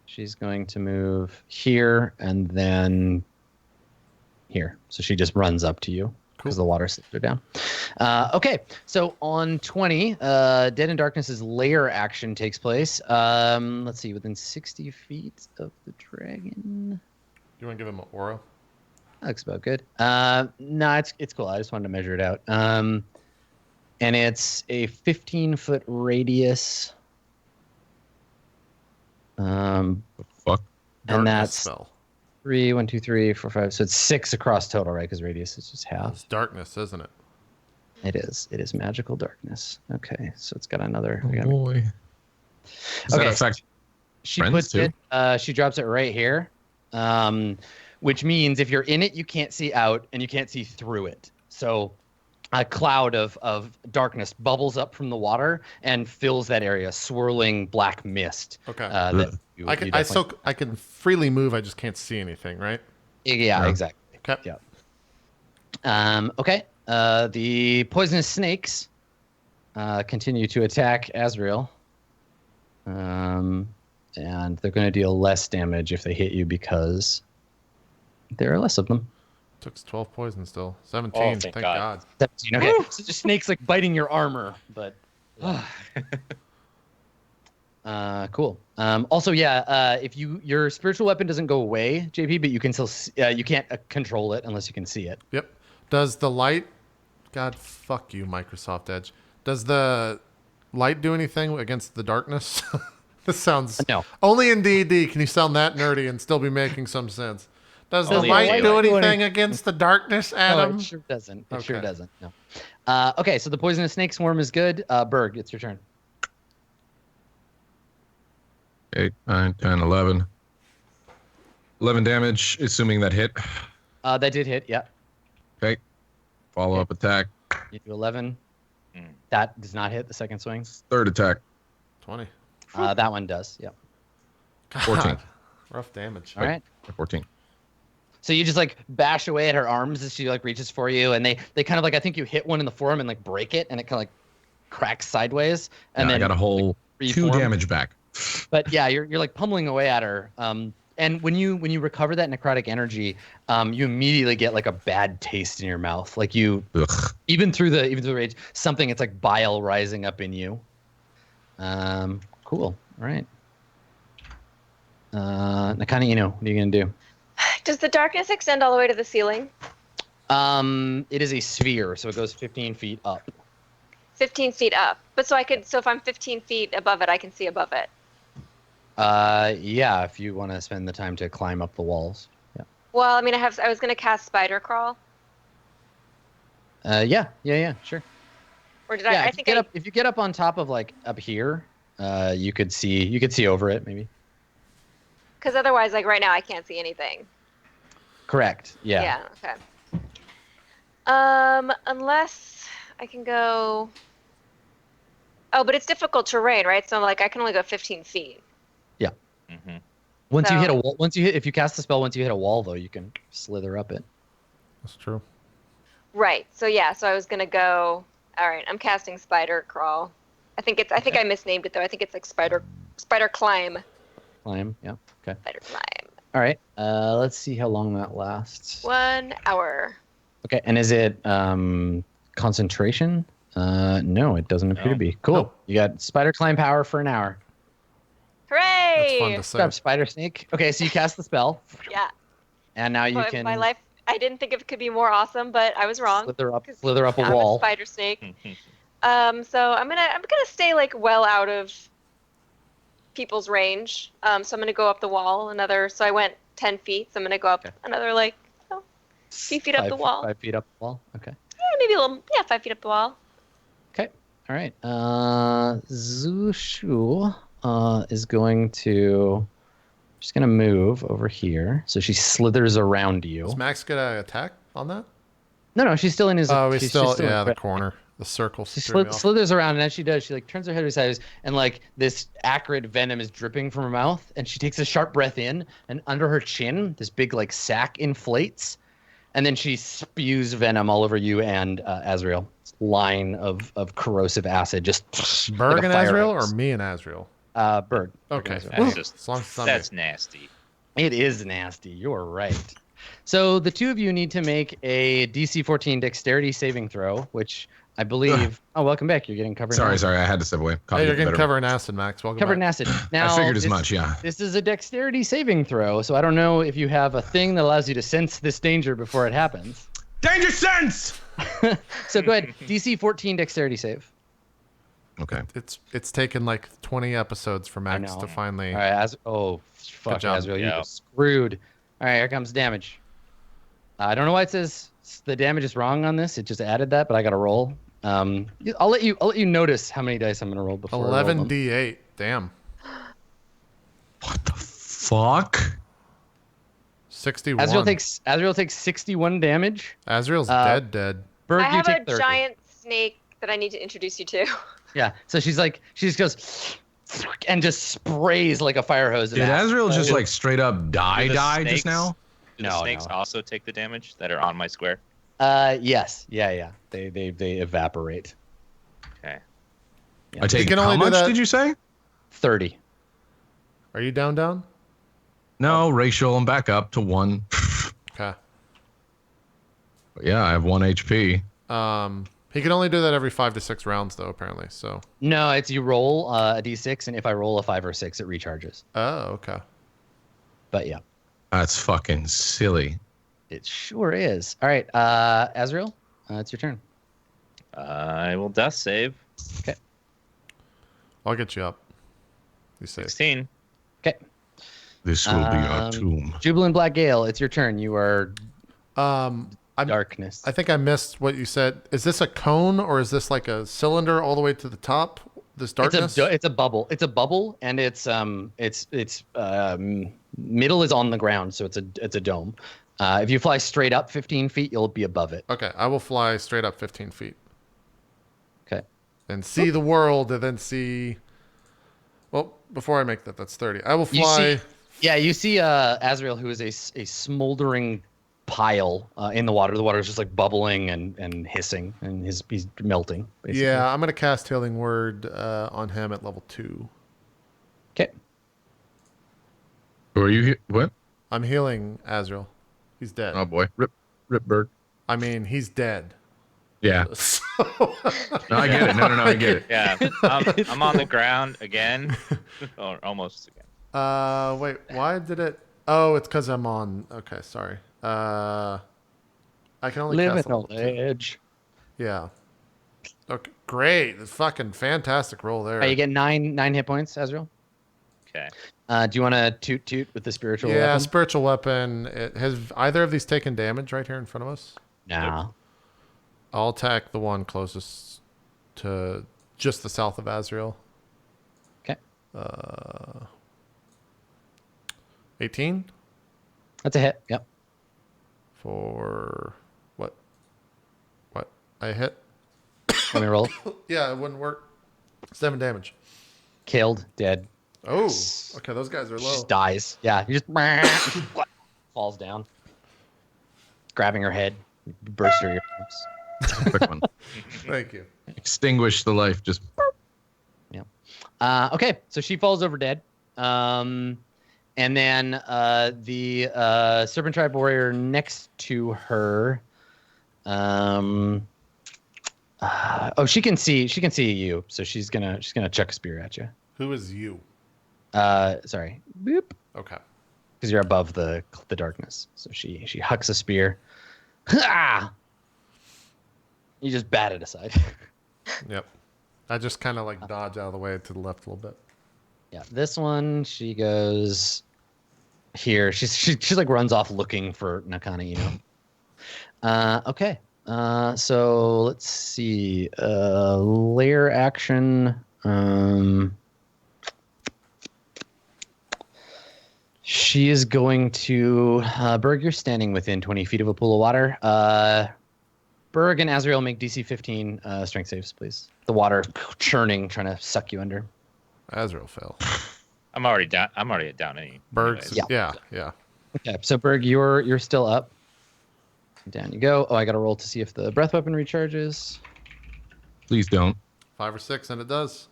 she's going to move here and then here. So she just runs up to you because the water slipped her down. Okay, so on 20, Dead in Darkness's lair action takes place. Let's see, within 60 feet of the dragon. You want to give him an aura? That looks about good. No, it's cool. I just wanted to measure it out. And it's a 15-foot radius. Fuck. And that's spell. 3, 1, 2, 3, 4, 5. So it's 6 across total, right? Because radius is just half. It's darkness, isn't it? It is. It is magical darkness. Okay, so it's got another. Oh boy. Does that affect she friends puts too? it. She drops it right here, which means if you're in it, you can't see out and you can't see through it. So a cloud of darkness bubbles up from the water and fills that area, swirling black mist. Okay. I I can freely move. I just can't see anything, right? Yeah, exactly. Okay. Yeah. Okay. The poisonous snakes continue to attack Azrael. And they're going to deal less damage if they hit you because there are less of them. Took 12 poison still. 17. Thank God. 17. Okay. So the snake's like biting your armor, but. Cool. Also, if your spiritual weapon doesn't go away, JP, but you can still you can't control it unless you can see it. Yep. Does the light? God, fuck you, Microsoft Edge. Does the light do anything against the darkness? This sounds no. Only in D&D can you sound that nerdy and still be making some sense. Does the Only light do daylight. anything against the darkness, Adam? No, it sure doesn't. It sure Okay. doesn't. No. Okay, so the poisonous snake swarm is good. Berg, it's your turn. 8, 9, 10, 11. 11 damage, assuming that hit. That did hit. Yeah. Okay. Follow-up attack. You do 11. That does not hit the second swing. Third attack. 20. That one does. Yep. 14. Rough damage. All right. 14. So you just like bash away at her arms as she like reaches for you, and they kind of like, I think you hit one in the forearm and like break it, and it kind of like cracks sideways, and then I got a whole like, 2 reform. damage back. But yeah, you're like pummeling away at her. And when you recover that necrotic energy, you immediately get like a bad taste in your mouth. Like you, Ugh. even through the rage, something, it's like bile rising up in you. Cool. All right. Nakani, what are you gonna do? Does the darkness extend all the way to the ceiling? It is a sphere, so it goes 15 feet up. 15 feet up. But so if I'm 15 feet above it, I can see above it. Yeah, if you want to spend the time to climb up the walls. Yeah. Well, I mean, I was gonna cast spider crawl. Yeah, sure. Or did Yeah, I think I if you get up on top of like up here, you could see over it maybe. Because otherwise, like right now, I can't see anything. Correct. Yeah. Yeah. Okay. Unless I can go. Oh, but it's difficult terrain, right? So like I can only go 15 feet. Yeah. Mm-hmm. Once you hit a wall, if you cast the spell, once you hit a wall, though, you can slither up it. That's true. Right. So yeah. So I was gonna go. All right. I'm casting spider crawl. I think I misnamed it though. I think it's like spider climb. Climb. Yeah. Okay. Spider climb. All right. Let's see how long that lasts. 1 hour. Okay. And is it concentration? No, it doesn't appear to be. Cool. Nope. You got spider climb power for an hour. Hooray! That's fun to say. Grab spider snake. Okay, so you cast the spell, Yeah. and now you But can. my life. I didn't think it could be more awesome, but I was wrong. Slither up a I'm wall. a spider snake. So I'm gonna stay like well out of people's range. So I'm gonna go up the wall another. So I went 10 feet. So I'm gonna go up another like 3 feet up the wall. 5 feet up the wall. Okay. Yeah, maybe a little. Yeah, 5 feet up the wall. Okay. All right. Zushu is going to. She's gonna move over here, so she slithers around you. Does Max get an attack on that? No, she's still in his. Oh, he's still in the corner, the circle. She slithers around, and as she does, she like turns her head to the sides, and like this acrid venom is dripping from her mouth, and she takes a sharp breath in, and under her chin, this big like sac inflates, and then she spews venom all over you and Azrael. Line of corrosive acid, just Berg like and Azrael, or me and Azrael? Berg. Okay, that's nasty. It is nasty. You're right. So the two of you need to make a DC 14 dexterity saving throw, which I believe. Oh, welcome back. You're getting covered. Sorry, I had to step away. Hey, you're getting covered in acid, Max. Welcome covered back. in acid. Now, I figured as much. Yeah. This is a dexterity saving throw, so I don't know if you have a thing that allows you to sense this danger before it happens. Danger sense. So go ahead. DC 14 dexterity save. Okay. It's taken like 20 episodes for Max to finally. All right. Fuck, Azrael, you are screwed. All right, here comes damage. I don't know why it says the damage is wrong on this. It just added that, but I got to roll. I'll let you notice how many dice I'm gonna roll before. 11d8. Damn. What the fuck? 61. Azrael takes 61 damage. Azrael's dead. Berg, I have a giant snake that I need to introduce you to. Yeah. So she just goes and just sprays like a fire hose. Did Azrael just like straight up die just now? Do the snakes also take the damage that are on my square? Yes. Yeah. They evaporate. Okay. Yeah. I take how much did you say? 30. Are you down? No, racial. I'm back up to 1. Okay. But yeah, I have 1 HP. He can only do that every 5 to 6 rounds, though, apparently. So. No, it's you roll a d6, and if I roll a 5 or 6, it recharges. Oh, okay. But yeah. That's fucking silly. It sure is. All right, Azrael, it's your turn. I will death save. Okay. I'll get you up. You say 16. Okay. This will be our tomb. Jubilant Black Gale, it's your turn. You are darkness. I think I missed what you said. Is this a cone or is this like a cylinder all the way to the top? This darkness? It's a bubble. It's a bubble, and its middle is on the ground, so it's a dome. If you fly straight up 15 feet, you'll be above it. Okay, I will fly straight up 15 feet. Okay. And see the world, and then see. Well, before I make that, that's 30. I will fly. You see Azrael, who is a smoldering pile in the water. The water is just like bubbling and hissing, and he's melting. Basically. Yeah, I'm gonna cast Healing Word on him at level 2. Okay. Who are you? What? I'm healing Azrael. He's dead. Oh boy, Rip Bird. I mean, he's dead. Yeah. So... No, I get it. No, I get it. Yeah, I'm on the ground again, or almost again. Wait, why did it? Oh, it's because I'm on. Okay, sorry. I can only cast Liminal Edge. Yeah. Okay, great. That's fucking fantastic roll there. You get nine hit points, Azrael. Okay. Do you want to toot with the spiritual weapon? Yeah, spiritual weapon. Has either of these taken damage right here in front of us? No. I'll attack the one closest to just the south of Azrael. Okay. 18? That's a hit. Yep. For what? I hit? Let me roll. Yeah, it wouldn't work. 7 damage. Killed. Dead. Oh, okay. Those guys are low. Just dies. Yeah. He just falls down. Grabbing her head. Burst her eardrums. Quick one. Thank you. Extinguish the life. Just. Yeah. Okay. So she falls over dead. And then the Serpent Tribe warrior next to her. She can see you, so she's gonna chuck a spear at you. Who is you? Sorry. Boop. Okay. because you're above the darkness. So she hucks a spear. Ha! You just bat it aside. Yep. I just kind of like dodge out of the way to the left a little bit. Yeah, this one she goes here. She like runs off looking for Nakana Ino. Okay. So let's see. Layer action. She is going to Berg. You're standing within 20 feet of a pool of water. Berg and Azrael make DC 15 strength saves, please. The water churning, trying to suck you under. Azrael fell. I'm already down. I'm already down. Berg's. Yeah. Yeah. Okay, so Berg, you're still up. Down you go. Oh, I got to roll to see if the breath weapon recharges. Please don't. 5 or 6, and it does.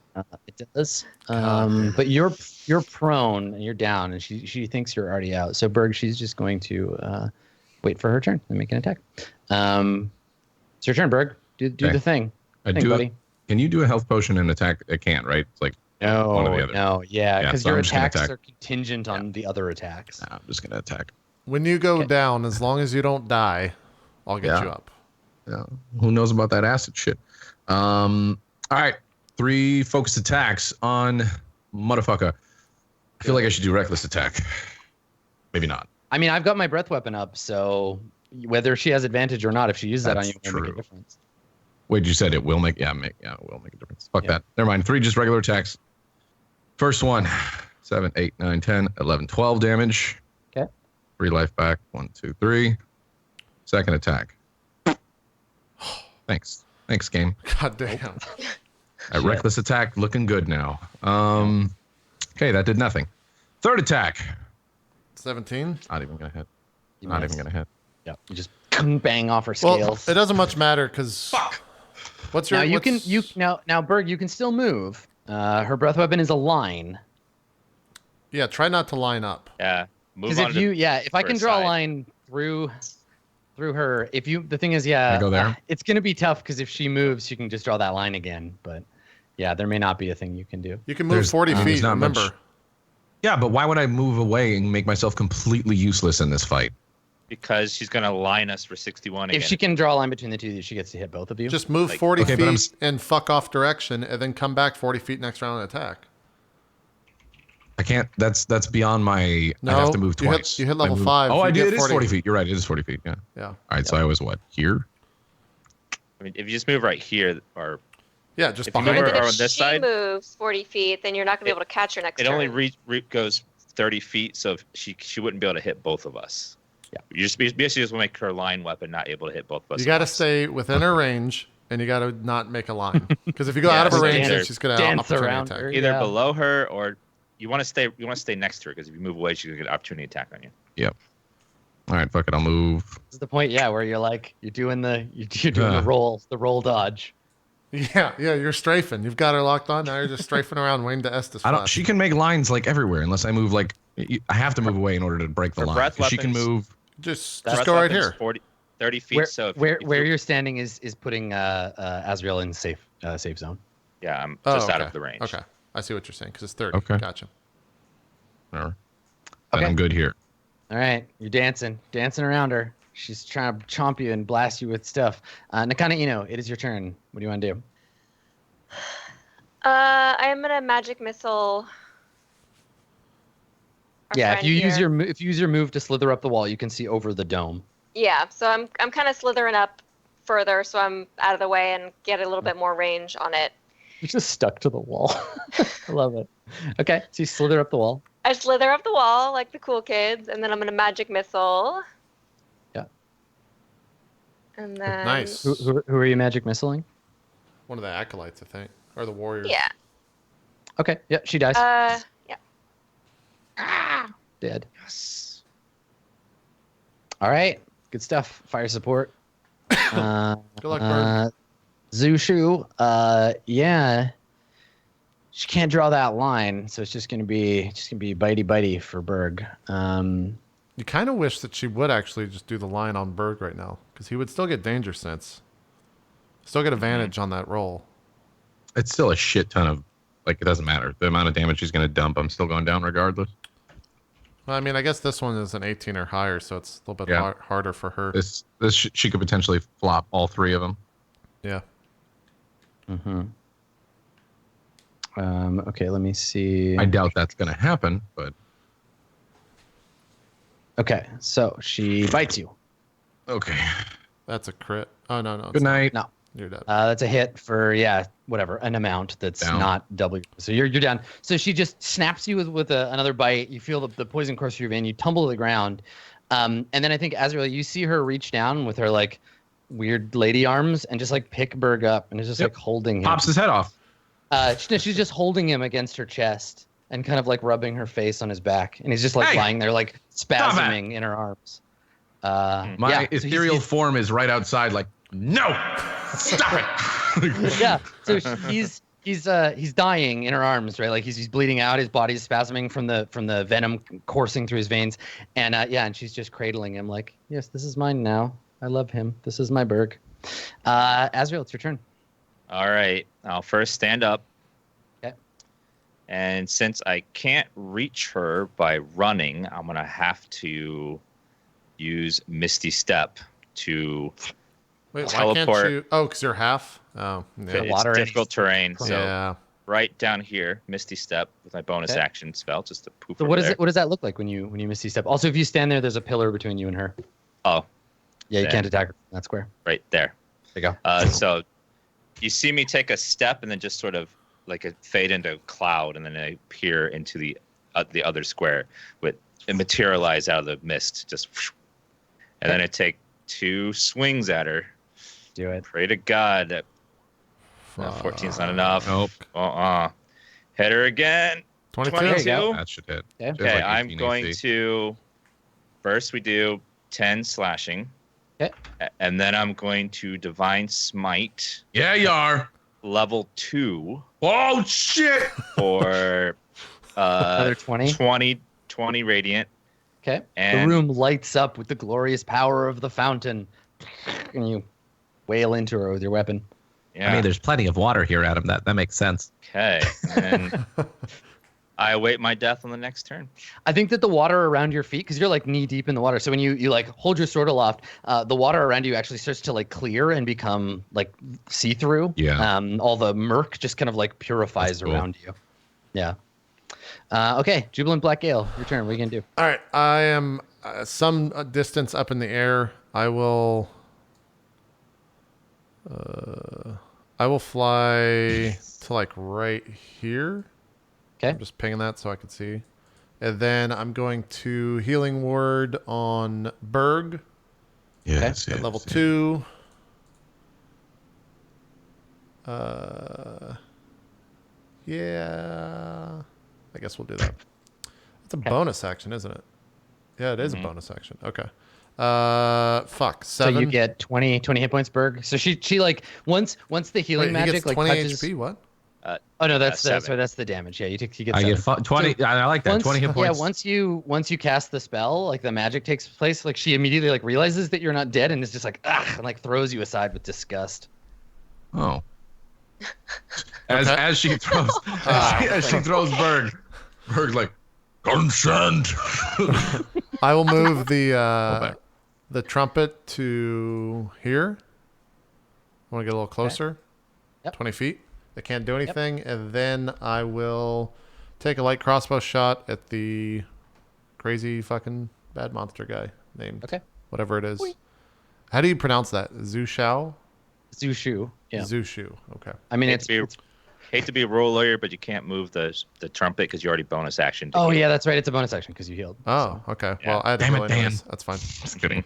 It does. But you're prone and you're down, and she thinks you're already out. So Berg, she's just going to wait for her turn and make an attack. It's your turn, Berg. Do the thing. Buddy. Can you do a health potion and attack? It can't, right? It's like one or the other. No, because so your I'm just gonna attacks attack. are contingent on the other attacks. Nah, I'm just gonna attack. When you go down, as long as you don't die, I'll get you up. Yeah. Who knows about that acid shit? All right. 3 focused attacks on motherfucker. I feel like I should do reckless attack. Maybe not. I mean, I've got my breath weapon up, so whether she has advantage or not, if she uses that on you, it will make a difference. Wait, you said it will make? Yeah, it will make a difference. Fuck that. Never mind. 3 just regular attacks. First one, 7, 8, 9, 10, 11, 12 damage. Okay. 3 life back. 1, 2, 3. Second attack. Thanks, game. God damn. Reckless attack, looking good now. Okay, that did nothing. Third attack. 17. Not even gonna hit. Not even gonna hit. Yeah, you just bang off her Well, scales. it doesn't much matter because. Fuck. What's your? Now Berg, you can still move. Her breath weapon is a line. Yeah, try not to line up. Yeah, move on. If I can draw a line through her, the thing is, I go there. it's gonna be tough because if she moves, you can just draw that line again. But yeah, there may not be a thing you can do. You can move 40 feet. Remember. Much. Yeah, but why would I move away and make myself completely useless in this fight? Because she's gonna line us for 61 again. If she can draw a line between the two, she gets to hit both of you. Just move 40 feet and fuck off direction, and then come back 40 feet next round and attack. I can't. That's beyond my. No, I have to move twice. You hit level 5. Oh, I did. It is 40 feet. You're right. It is 40 feet. Yeah. Yeah. All right. So I was what here? I mean, if you just move right here, or yeah, just if you behind move her. her If on this she side, moves 40 feet, then you're not gonna be able to catch her next it turn. only goes 30 feet, so she wouldn't be able to hit both of us. Yeah. You just basically just make her line weapon not able to hit both of us. You got to stay within her range, and you got to not make a line. Because if you go out of her range, then she's gonna dance opportunity around attack. her. Either below her, or you want to stay. You want to stay next to her because if you move away, she's gonna get an opportunity attack on you. Yep. All right. Fuck it. I'll move. This is the point, where you're doing the roll dodge. Yeah, you're strafing. You've got her locked on. Now you're just strafing around waiting to Estes. She can make lines like everywhere unless I move I have to move away in order to break the line. She can move. Just go right here. 30 feet. Where you're standing is putting Azrael in safe zone. Yeah, I'm just out of the range. Okay, I see what you're saying because it's 30. Okay. Gotcha. All right. Then I'm good here. All right, you're dancing around her. She's trying to chomp you and blast you with stuff. Nakana Ino, it is your turn. What do you want to do? I am gonna magic missile. If you use your move to slither up the wall, you can see over the dome. Yeah, so I'm kind of slithering up further, so I'm out of the way and get a little bit more range on it. You're just stuck to the wall. I love it. Okay, so you slither up the wall. I slither up the wall like the cool kids, and then I'm gonna magic missile. Yeah. And then Nice. Who are you magic missiling? One of the acolytes, I think, or the warriors. Yeah. Okay. Yeah, she dies. Yeah. Dead. Yes. All right. Good stuff. Fire support. Good luck, Bird. Zushu. Yeah. She can't draw that line, so it's just gonna be bitey for Berg. You kind of wish that she would actually just do the line on Berg right now, because he would still get danger sense. Still get advantage on that roll. It's still a shit ton of it doesn't matter. The amount of damage she's gonna dump, I'm still going down regardless. Well, I mean, I guess this one is an 18 or higher, so it's a little bit harder for her. She could potentially flop all 3 of them. Yeah. Mm-hmm. Okay, let me see. I doubt that's going to happen, but... Okay, so she bites you. Okay. That's a crit. Oh, no. Good night. No. You're dead. That's a hit for, whatever, an amount that's Down. not double. So you're down. So she just snaps you with another bite. You feel the poison course through your vein. You tumble to the ground. And then I think, Azrael, you see her reach down with her, like, weird lady arms and just, like, pick Berg up and is just, like, holding him. Pops his head off. She's just holding him against her chest and kind of like rubbing her face on his back, and he's just like lying there, like spasming in her arms. My ethereal form is right outside, like, no, stop it. Yeah, so he's dying in her arms, right? Like he's bleeding out, his body's spasming from the venom coursing through his veins, and and she's just cradling him, like, yes, this is mine now. I love him. This is my Berg. Azrael, it's your turn. All right, I'll first stand up. Okay. And since I can't reach her by running, I'm going to have to use Misty Step to teleport. Why can't you? Oh, because you're half? Oh, yeah. It's difficult terrain. So right down here, Misty Step with my bonus action spell, just to poof. So what does that look like when you Misty Step? Also, if you stand there, there's a pillar between you and her. Oh. Yeah, you can't attack her from that square. Right there. There you go. So you see me take a step and then just sort of like a fade into a cloud, and then I appear into the other square and materialize out of the mist. Just, and then I take 2 swings at her. Do it. Pray to God that 14's not enough. Nope. Hit her again. 22. That should hit. Okay, I'm going to. First, we do 10 slashing. Okay. And then I'm going to Divine Smite. Yeah, you are. Level 2. Oh, shit. For another 20? 20 radiant. Okay. And the room lights up with the glorious power of the fountain. And you wail into her with your weapon. Yeah. I mean, there's plenty of water here, Adam. That makes sense. Okay. And I await my death on the next turn. I think that the water around your feet, because you're like knee deep in the water, so when you like hold your sword aloft, the water around you actually starts to like clear and become like see-through. Yeah. All the murk just kind of like purifies around you. Yeah. Okay, Jubilant Black Gale, your turn. What are you gonna do? All right, I am some distance up in the air. I will fly to like right here. Okay. I'm just pinging that so I can see. And then I'm going to Healing Word on Berg Yes, at yes, level yes. 2. Yeah. I guess we'll do that. It's a bonus action, isn't it? Yeah, it is a bonus action. Okay. Fuck. 7. So you get 20 hit points, Berg. So she like once the healing Wait, magic he gets like 20 touches. HP. What? Oh no, that's 7. sorry, that's the damage. Yeah, you get. I 7. get 20. I like that. 20 hit points. Yeah, once you cast the spell, like the magic takes place, like she immediately like realizes that you're not dead and is just like and like throws you aside with disgust. Oh. As she throws Berg's like, consent. I will move the trumpet to here. I want to get a little closer. Yep. 20 feet. They can't do anything. And then I will take a light crossbow shot at the crazy fucking bad monster guy named whatever it is. How do you pronounce that? Zushao? Zushu. Yeah. Zushu. Okay. I mean, Hate to be a role lawyer, but you can't move the trumpet because you already bonus action. Oh yeah, that's right. It's a bonus action because you healed. Oh, okay. Yeah. Well, I had Damn it, really Dan. notice. That's fine. Just kidding.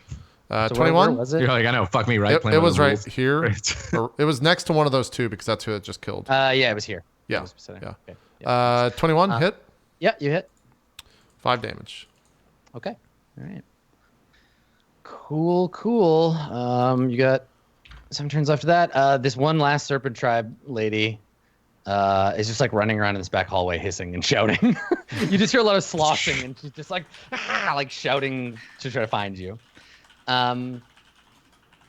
So 21. where was it? You're like, I know, fuck me, right? It Playing by was the right rules. here. Right. Or it was next to one of those two because that's who it just killed. Yeah, it was here. Yeah. It was specific. Yeah. Okay. Yeah. 21 hit. Yeah, you hit. 5 damage. Okay. All right. Cool. You got 7 turns after that. This one last Serpent Tribe lady is just like running around in this back hallway hissing and shouting. You just hear a lot of sloshing and she's just like shouting to try to find you.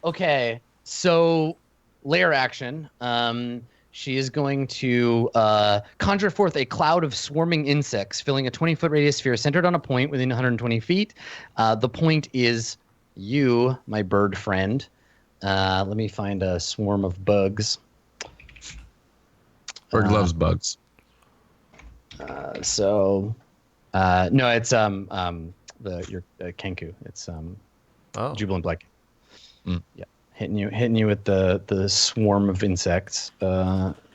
Okay, so layer action. she is going to conjure forth a cloud of swarming insects, filling a 20-foot radius sphere centered on a point within 120 feet. The point is you, my bird friend. Let me find a swarm of bugs. Bird loves bugs. No, it's your Kenku. It's Jubilant Black. Yeah, hitting you with the swarm of insects.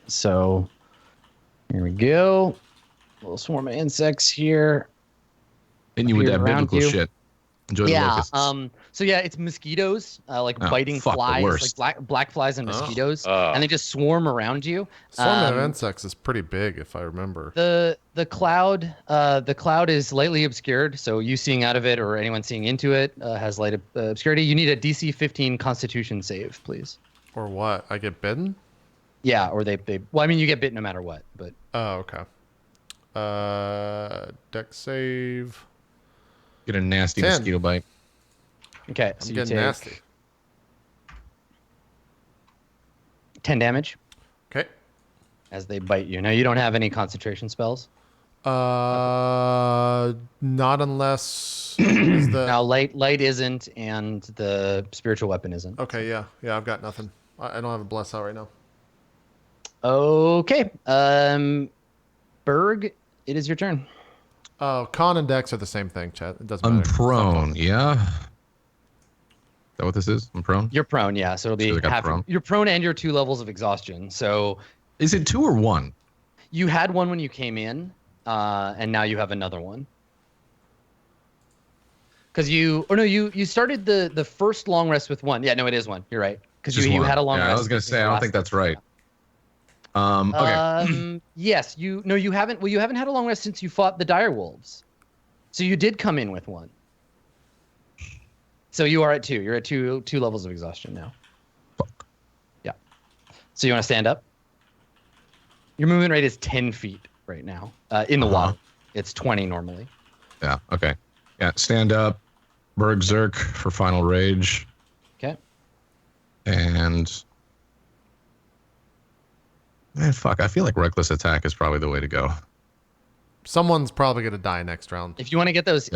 So here we go. Little swarm of insects here. Hitting you with that biblical shit. Enjoy the locusts. So yeah, it's mosquitoes, biting flies, like black flies and mosquitoes, and they just swarm around you. Swarm of insects is pretty big, if I remember. The cloud is lightly obscured, so you seeing out of it or anyone seeing into it has light obscurity. You need a DC 15 Constitution save, please. Or what? I get bitten? Yeah, or they. Well, I mean, you get bit no matter what, but. Oh, okay. Dex save. Get a nasty 10. mosquito bite. Okay, so I'm you getting take nasty. 10 damage. Okay. As they bite you. Now you don't have any concentration spells. Not unless now light isn't, and the spiritual weapon isn't. Okay, yeah, I've got nothing. I don't have a bless out right now. Okay, Berg, it is your turn. Oh, con and dex are the same thing, Chet. It doesn't I'm matter. prone, yeah. Is that what this is? I'm prone? You're prone, yeah. So it'll be you're prone and your 2 levels of exhaustion. So is it 2 or 1? You had one when you came in, and now you have another one. Because you started the first long rest with 1. Yeah, no, it is 1. You're right. Because you had a long rest. I was gonna say, I don't think that's right. Okay. Yes, you haven't. Well, you haven't had a long rest since you fought the dire wolves. So you did come in with 1. So you are at 2. You're at two levels of exhaustion now. Fuck. Yeah. So you want to stand up? Your movement rate is 10 feet right now. In the water. It's 20 normally. Yeah, okay. Yeah, stand up. Berg Zerk for final rage. Okay. And man, fuck, I feel like reckless attack is probably the way to go. Someone's probably gonna die next round. If you want to get those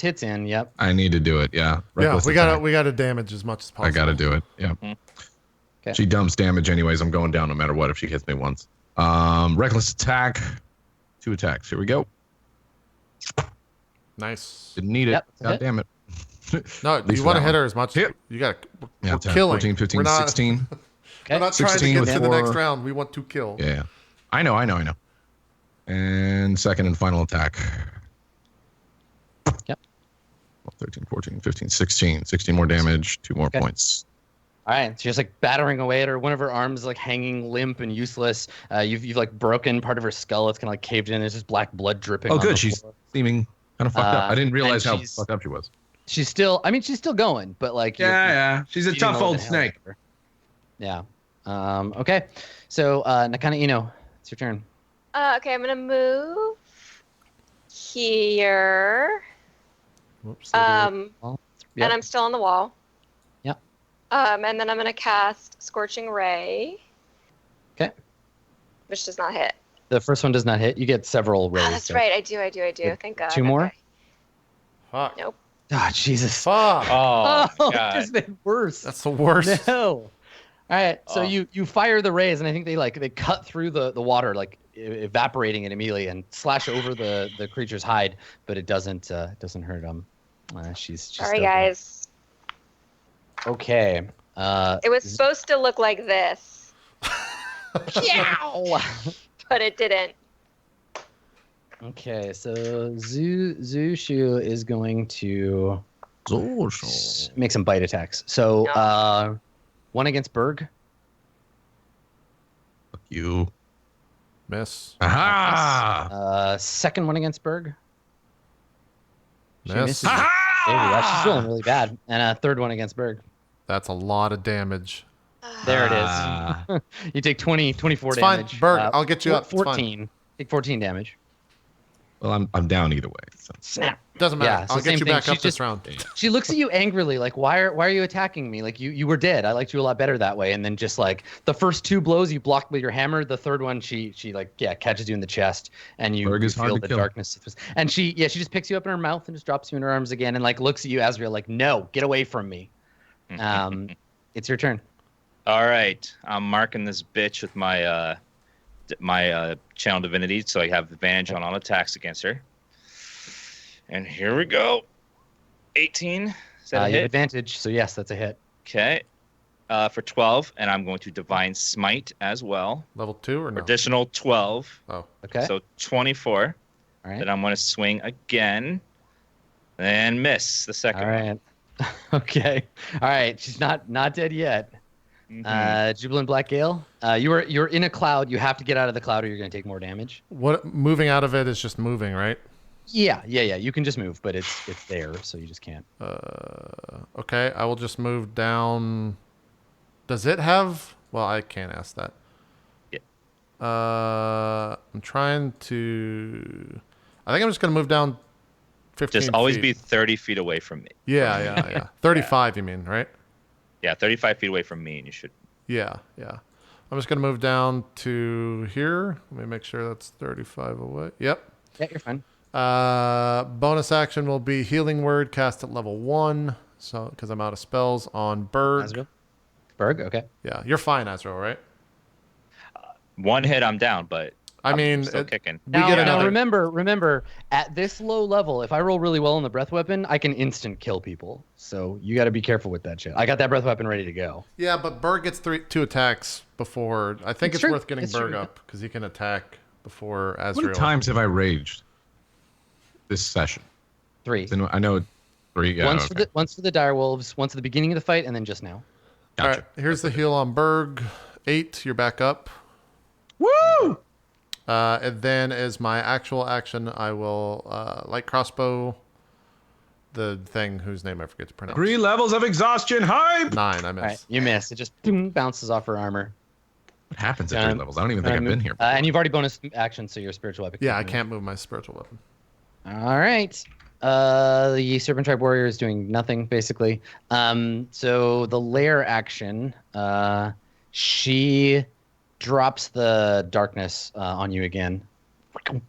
hits in, yep. I need to do it, yeah. Reckless we gotta damage as much as possible. I gotta do it, yeah. Okay. She dumps damage anyways. I'm going down no matter what if she hits me once. Reckless attack. 2 attacks. Here we go. Nice. Didn't need it. God damn it. No, you want to hit her as much. You got. We're 10, killing. 14, 15, we're not, 16. We're not trying to get to the next round. We want to kill. Yeah. I know. And second and final attack. Yep. 13, 14, 15, 16. 16 more damage. 2 more points. All right, so just like battering away at her. One of her arms like hanging limp and useless. You've like broken part of her skull. It's kind of like caved in. There's just black blood dripping. Oh, good. She's seeming kind of fucked up. I didn't realize how fucked up she was. She's still going, but like yeah. She's a tough old snake. Yeah. Okay. So Nakana, it's your turn. Okay, I'm gonna move here. Whoops. And I'm still on the wall. Yep. And then I'm gonna cast Scorching Ray. Okay. Which does not hit. The first one does not hit. You get several rays. Oh, that's right. I do. Thank God. 2 more? Okay. Fuck. Nope. Ah, Jesus. Fuck. Oh, God. God. It's been worse. That's the worst. No. All right. So you fire the rays, and I think they cut through the water, like evaporating it immediately, and slash over the creature's hide, but it doesn't hurt them. She's sorry, guys. Okay. It was supposed to look like this. Yow! But it didn't. Okay, so Zushu is going to make some bite attacks. So 1 against Berg. Fuck you. Miss. Aha! Second one against Berg. She Miss. misses. She's feeling really bad. And a third one against Berg. That's a lot of damage. There it is. You take 24 it's damage. Fine. Berg, I'll get you up. 14. Take 14 damage. Well, I'm down either way. So. Snap. Doesn't matter. Yeah, so I'll get same you thing. back She up this just- round. She looks at you angrily, like, why are you attacking me? Like you were dead. I liked you a lot better that way. And then just like the first 2 blows you blocked with your hammer. The third one, she like catches you in the chest, and you Berg is hard feel to the kill. darkness. And she just picks you up in her mouth and just drops you in her arms again, and like looks at you, Azrael, like, no, get away from me. It's your turn. All right, I'm marking this bitch with my channel divinity, so I have advantage on all attacks against her. And here we go. 18. Is that a You have hit? advantage, so yes, that's a hit. Okay. For 12, and I'm going to divine smite as well. Level 2 or no? Additional 12. Oh. Okay. So 24. All right. Then I'm going to swing again and miss the second All right. Okay. All right. She's not dead yet. one. Jubilant Black Gale. You're in a cloud. You have to get out of the cloud, or you're going to take more damage. What moving out of it is just moving, right? Yeah. You can just move, but it's there, so you just can't. Okay, I will just move down. Does it have? Well, I can't ask that. Yeah. I'm trying to. I think I'm just gonna move down 15 Just always feet. be 30 feet away from me. Yeah. 35, you mean, right? Yeah, 35 feet away from me, and you should. Yeah. I'm just gonna move down to here. Let me make sure that's 35 away. Yep. Yeah, you're fine. Bonus action will be healing word cast at level 1. So, because I'm out of spells on Berg. Azrael? Berg. Okay. Yeah, you're fine, Azrael, right? One hit, I'm down, but I mean, I'm still kicking. We get Now another. remember, at this low level, if I roll really well on the breath weapon, I can instant kill people. So you got to be careful with that shit. I got that breath weapon ready to go. Yeah, but Berg gets 2 attacks before. I think It's it's true. worth getting It's Berg true. up because he can attack before How Azrael. many times have I raged this session? 3. Then I know 3. Yeah, Once for the dire wolves, once at the beginning of the fight, and then just now. All Gotcha. right, here's the heal on Berg. 8, you're back up. Woo! And then as my actual action, I will light crossbow the thing whose name I forget to pronounce. 3 levels of exhaustion. Hype! 9, I All right, missed. you miss. It just boom, bounces off her armor. What happens at 3 levels? I don't even think I've been here. And you've already bonus action, so your spiritual weapon. Yeah, I can't move my spiritual weapon. All right. The Serpent Tribe Warrior is doing nothing, basically. So the lair action, she drops the darkness on you again. Okay.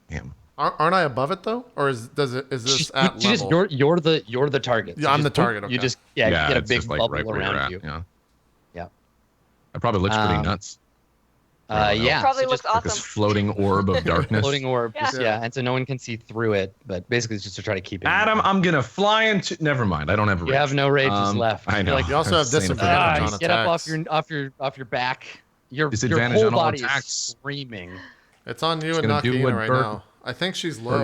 Damn. Aren't I above it though, or is this at You level? just, you're the target. Yeah, I'm just the target, You okay. just you get a it's big just, like, bubble right where you're around at, you. Yeah. Yeah. That probably looks pretty Um, nuts. Yeah. Probably so looks just Like this awesome. floating orb of darkness. floating orb. Yeah. Yeah, and so no one can see through it, but basically it's just to try to keep it. Adam, I'm gonna fly into. Never mind. I don't have. You have no rages left. I You're know. like, You also have Same disadvantage thing. on get up off attacks. your back. Your Disadvantage whole on all body attacks. is screaming. It's on you It's and gonna do Nakina what right Berg- now. I think she's low.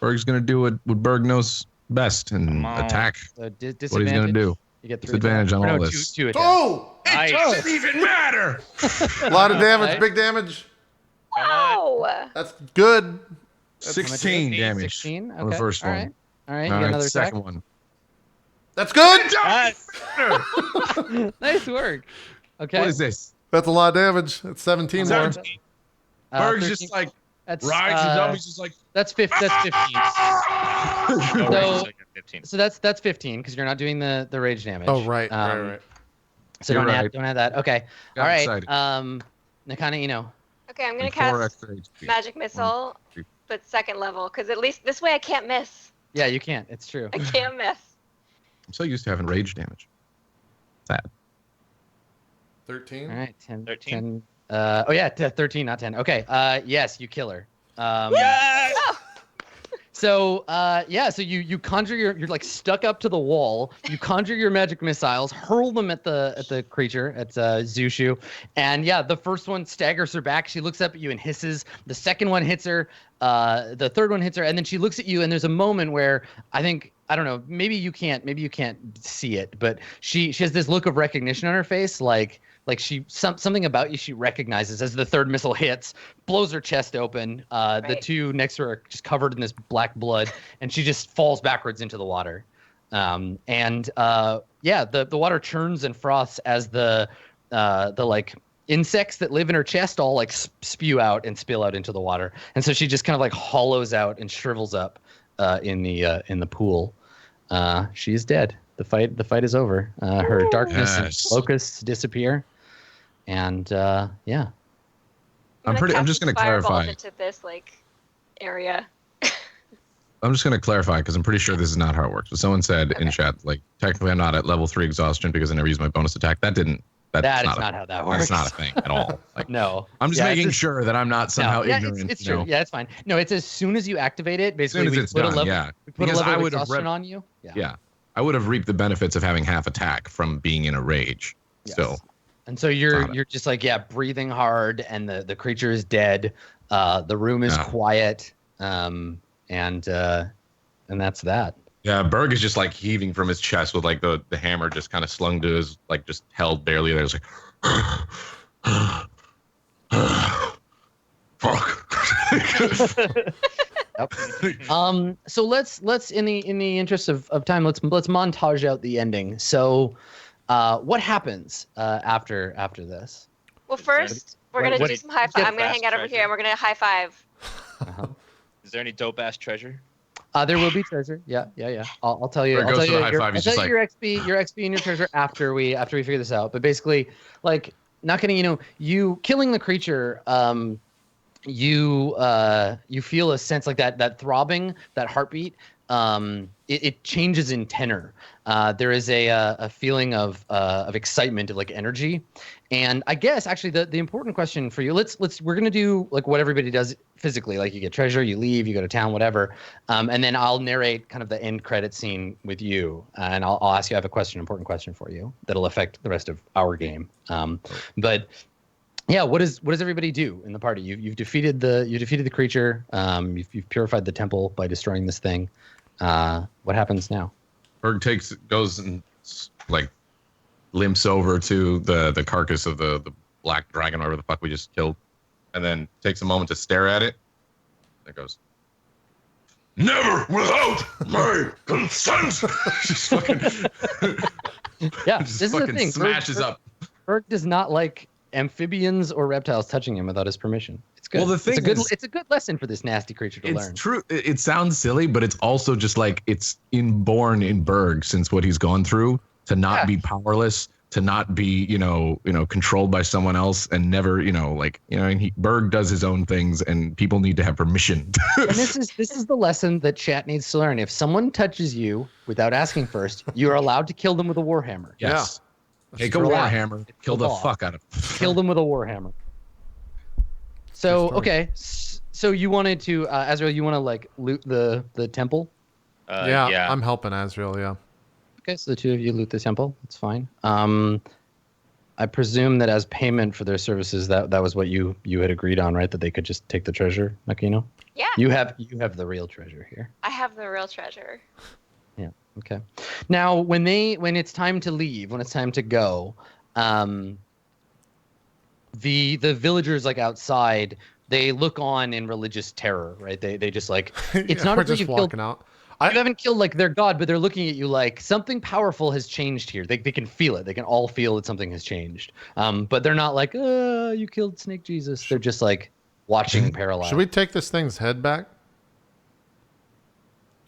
Berg's gonna do what Berg knows best and Come on. attack. So What he's disadvantage. gonna do. You get 3 Disadvantage attacks. on Or all no, this. Two attacks. Oh! Nice. Doesn't even matter. A lot of damage, Right. big damage. Wow. That's good. 16 damage. 16. Okay. On the first All one. right. All right. You All get right, another attack. second one. That's good. Yes. Nice work. Okay. What is this? That's a lot of damage. It's 17 more. 17. 13. Berg's just like That's rides and dummies, just like. that's 15. That's 15. Oh, So- right, it's like a 15. So that's 15 because you're not doing the rage damage. Oh right, right. So You're don't right. add that. Okay. Got All right. excited. Nakana, you know. Okay, I'm gonna And 4 cast extra HP. magic missile, three. but second level, because at least this way I can't miss. Yeah, you can't. It's true. I can't miss. I'm so used to having rage damage. Sad. 13. All right. 10. 13. 10. Oh yeah, 13, not 10. Okay. Yes, you kill her. Yes. So so you conjure you're like stuck up to the wall. You conjure your magic missiles, hurl them at the creature, at Zushu, and yeah, the first one staggers her back. She looks up at you and hisses. The second one hits her. The third one hits her, and then she looks at you. And there's a moment where I don't know, maybe you can't see it, but she has this look of recognition on her face, like something about you she recognizes as the third missile hits, blows her chest open. The Right. two next to her are just covered in this black blood, and she just falls backwards into the water. The water churns and froths as the like insects that live in her chest all like spew out and spill out into the water, and so she just kind of like hollows out and shrivels up in the pool. She's dead. The fight is over. Her darkness and locusts disappear, and yeah. I'm just going to clarify. Into this like area. I'm just going to clarify because I'm pretty sure this is not how it works. But someone said in chat, like, technically I'm not at level 3 exhaustion because I never used my bonus attack. That's not how that works. That's not a thing at all. Like, no. I'm just making sure that I'm not somehow ignorant. It's true. Yeah, it's fine. No, it's as soon as you activate it, basically we put a level of exhaustion on you. Yeah. I would have reaped the benefits of having half attack from being in a rage. Yes. Still. And so you're just like, breathing hard, and the creature is dead. The room is quiet. And that's that. Yeah, Berg is just like heaving from his chest with like the hammer just kind of slung to his, like, just held barely there. It's like, fuck. Yep. So let's in the interest of time, let's montage out the ending. So what happens after this? Well, first we're gonna do some high five. I'm gonna hang out over here and we're gonna high five. Is there any dope ass treasure? There will be treasure. Yeah. I'll tell you. I'll tell you your XP and your treasure after we figure this out. But basically, like, not gonna, you killing the creature. You feel a sense like that throbbing, that heartbeat. It changes in tenor. There is a feeling of excitement, of like energy. And I guess actually the important question for you, we're gonna do like what everybody does physically, like you get treasure, you leave, you go to town, whatever, and then I'll narrate kind of the end credit scene with you, and I'll ask you. I have important question for you that'll affect the rest of our game. But yeah, what does everybody do in the party? You've defeated the creature. You've purified the temple by destroying this thing. What happens now? Berg goes and like limps over to the carcass of the black dragon, or whatever the fuck we just killed, and then takes a moment to stare at it. It goes, "Never without my consent." Just fucking yeah. This is the thing. Smashes up. Berg does not like amphibians or reptiles touching him without his permission. It's good. Well, the thing it's a good lesson for this nasty creature to learn. It's true. It sounds silly, but it's also just like it's inborn in Berg, since what he's gone through, to not be powerless, to not be, controlled by someone else, and never, and Berg does his own things, and people need to have permission. And this is the lesson that chat needs to learn. If someone touches you without asking first, you are allowed to kill them with a warhammer. Yes. Yeah. Take a warhammer, kill the fuck out of them. Kill them with a warhammer. So, okay. So you wanted to, Azrael, you want to like loot the temple? Yeah, I'm helping Azrael, yeah. Okay, so the two of you loot the temple. That's fine. I presume that as payment for their services, that was what you had agreed on, right? That they could just take the treasure, Makino? Yeah. You have the real treasure here. I have the real treasure. Yeah. Okay. Now, when it's time to leave, when it's time to go, the villagers like outside, they look on in religious terror, right? They just like, it's not we're as though just you've walking killed, out. You haven't killed like their god, but they're looking at you like something powerful has changed here. They can feel it. They can all feel that something has changed. But they're not like, you killed Snake Jesus. They're just like watching paralyzed. Should we take this thing's head back?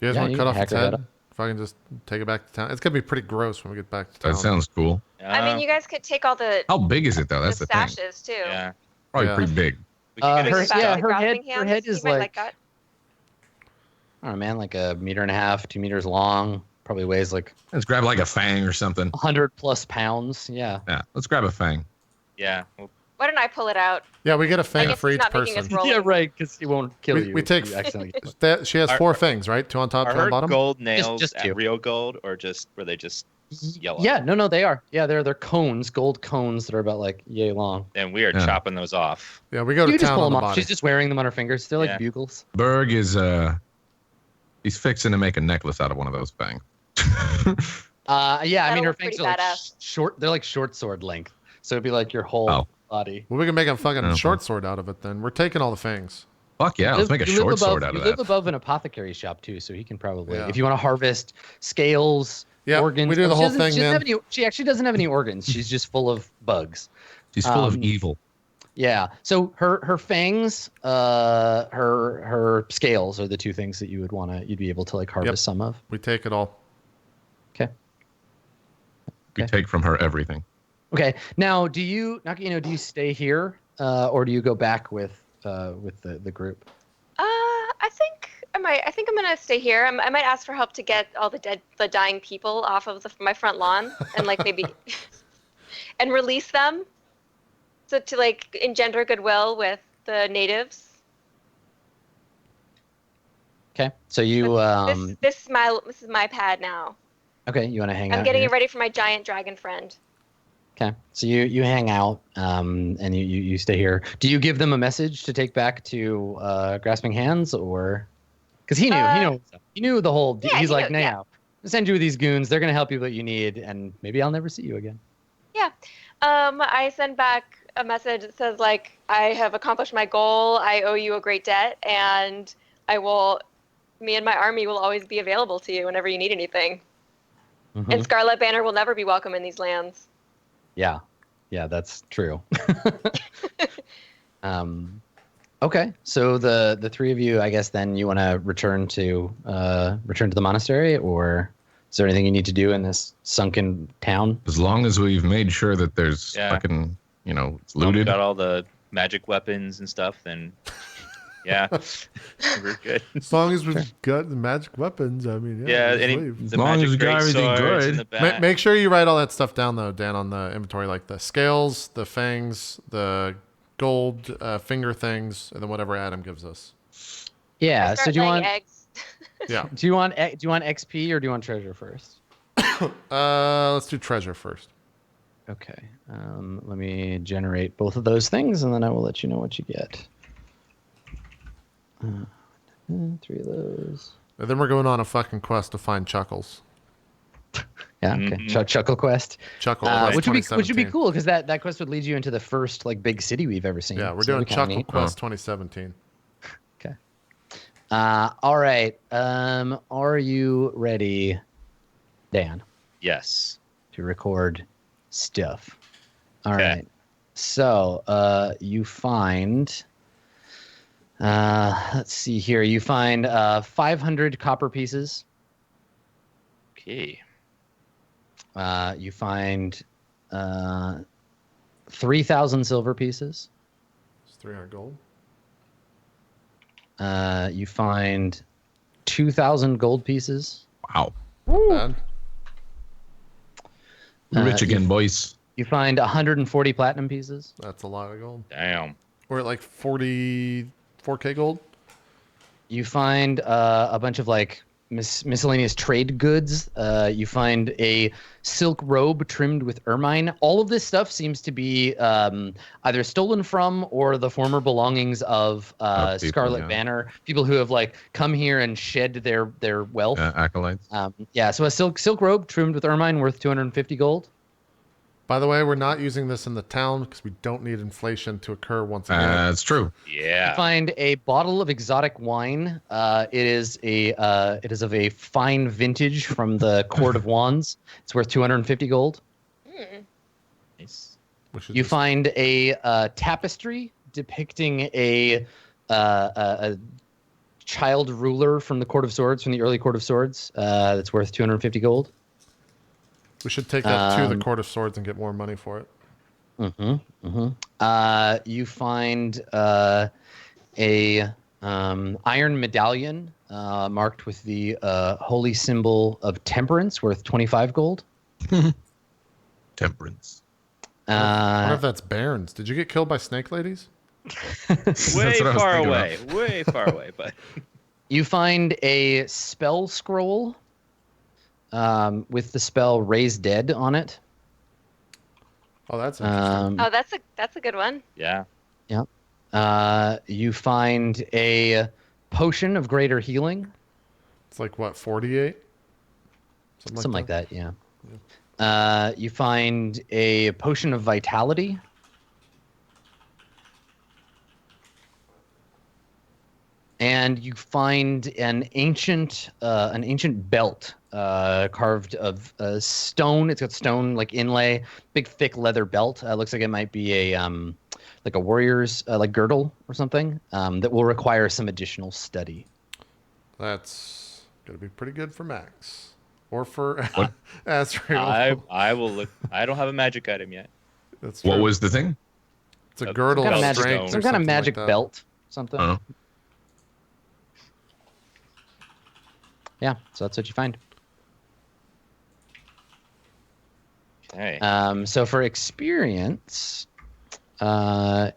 You guys want to cut off its head? If I can just take it back to town. It's going to be pretty gross when we get back to town. That sounds cool. I mean, you guys could take all the... How big is it, though? That's the thing. Stashes, too. Yeah. Probably pretty big. Her head is like... I don't know, man, like 1.5 meters, 2 meters long. Probably weighs like... Let's grab like a fang or something. 100+ pounds, yeah. Yeah, let's grab a fang. Yeah. Well, why don't I pull it out? Yeah, we get a fang for each person. Yeah, right, because he won't kill you. We take... She has 4 fangs, right? 2 on top, 2 on bottom? Are her gold nails just real gold, or were they just yellow? Yeah, no, they are. Yeah, they're cones, gold cones that are about like yay long. And we are chopping those off. Yeah, we go to town on the body. She's just wearing them on her fingers. They're like bugles. Berg is... He's fixing to make a necklace out of one of those fangs. I mean, her fangs are like short. They're like short sword length. So it'd be like your whole body. Well, we can make a fucking short sword out of it then. We're taking all the fangs. Fuck yeah, let's make a short sword out of that. You live above an apothecary shop too, so he can probably, if you want to harvest scales, organs. We do the whole thing, man. She actually doesn't have any organs. She's just full of bugs. She's full of evil. Yeah. So her fangs, her scales are the two things that you'd be able to like harvest some of. We take it all. Okay. We take from her everything. Okay. Now, do you stay here, or do you go back with the group? I think I'm gonna stay here. I might ask for help to get all the dying people off of my front lawn, and like maybe, and release them, so to like engender goodwill with the natives. Okay. So you this is my pad now. Okay, you want to hang out? I'm getting it ready for my giant dragon friend. Okay, so you hang out, and you stay here. Do you give them a message to take back to Grasping Hands, or because he knew the whole. Yeah, he's like, knew, yeah. I'll send you with these goons. They're gonna help you what you need, and maybe I'll never see you again. Yeah, I send back a message that says like, I have accomplished my goal. I owe you a great debt, and me and my army will always be available to you whenever you need anything. Mm-hmm. And Scarlet Banner will never be welcome in these lands. Yeah, that's true. Okay, so the three of you, I guess, then you want to return to the monastery, or is there anything you need to do in this sunken town? As long as we've made sure that there's fucking, it's looted. Got all the magic weapons and stuff, then yeah, we're good. As long as we've got the magic weapons, I mean, as long as we got everything good. Make sure you write all that stuff down, though, Dan, on the inventory, like the scales, the fangs, the gold finger things, and then whatever Adam gives us. Yeah. So do you want eggs? Yeah. Do you want XP or do you want treasure first? Let's do treasure first. Okay. Let me generate both of those things, and then I will let you know what you get. 3 of those. And then we're going on a fucking quest to find Chuckles. Yeah, okay. Mm-hmm. Chuckle Quest. Chuckle Quest which would be cool, because that quest would lead you into the first like big city we've ever seen. Yeah, we're doing Chuckle Quest 2017. Okay. All right. Are you ready, Dan? Yes. To record stuff. All right. So you find. Let's see here. You find 500 copper pieces. Okay. You find 3,000 silver pieces. It's 300 gold. You find 2,000 gold pieces. Wow. Bad. We're rich again, boys. You find 140 platinum pieces. That's a lot of gold. Damn. We're at like 44k gold. You find a bunch of like miscellaneous trade goods. You find a silk robe trimmed with ermine. All of this stuff seems to be either stolen from or the former belongings of Scarlet Banner. People who have like come here and shed their wealth. Acolytes. So a silk robe trimmed with ermine worth 250 gold. By the way, we're not using this in the town because we don't need inflation to occur once again. That's true. Yeah. You find a bottle of exotic wine. It is of a fine vintage from the Court of Wands. It's worth 250 gold. Nice. You find a tapestry depicting a child ruler from the Court of Swords, from the early Court of Swords. That's worth 250 gold. We should take that to the Court of Swords and get more money for it. You find a iron medallion marked with the holy symbol of temperance, worth 25 gold. Temperance. I wonder if that's Baron's. Did you get killed by snake ladies? Way far away. Way far away, but you find a spell scroll with the spell Raise Dead on it. Oh, that's interesting. That's a good one. Yeah. Yep. You find a potion of greater healing. It's like what, 48? Something like that, yeah. You find a potion of vitality. and you find an ancient belt carved of stone. It's got stone like inlay, big thick leather belt. Looks like it might be a like a warrior's like girdle or something that will require some additional study. That's gonna be pretty good for Max or for Azrael. I will look. I don't have a magic item yet. That's true. What was the thing? It's a girdle Some of kind of strength. magic, some kind of magic belt, something. Oh. Yeah, so that's what you find. Okay. So for experience, let's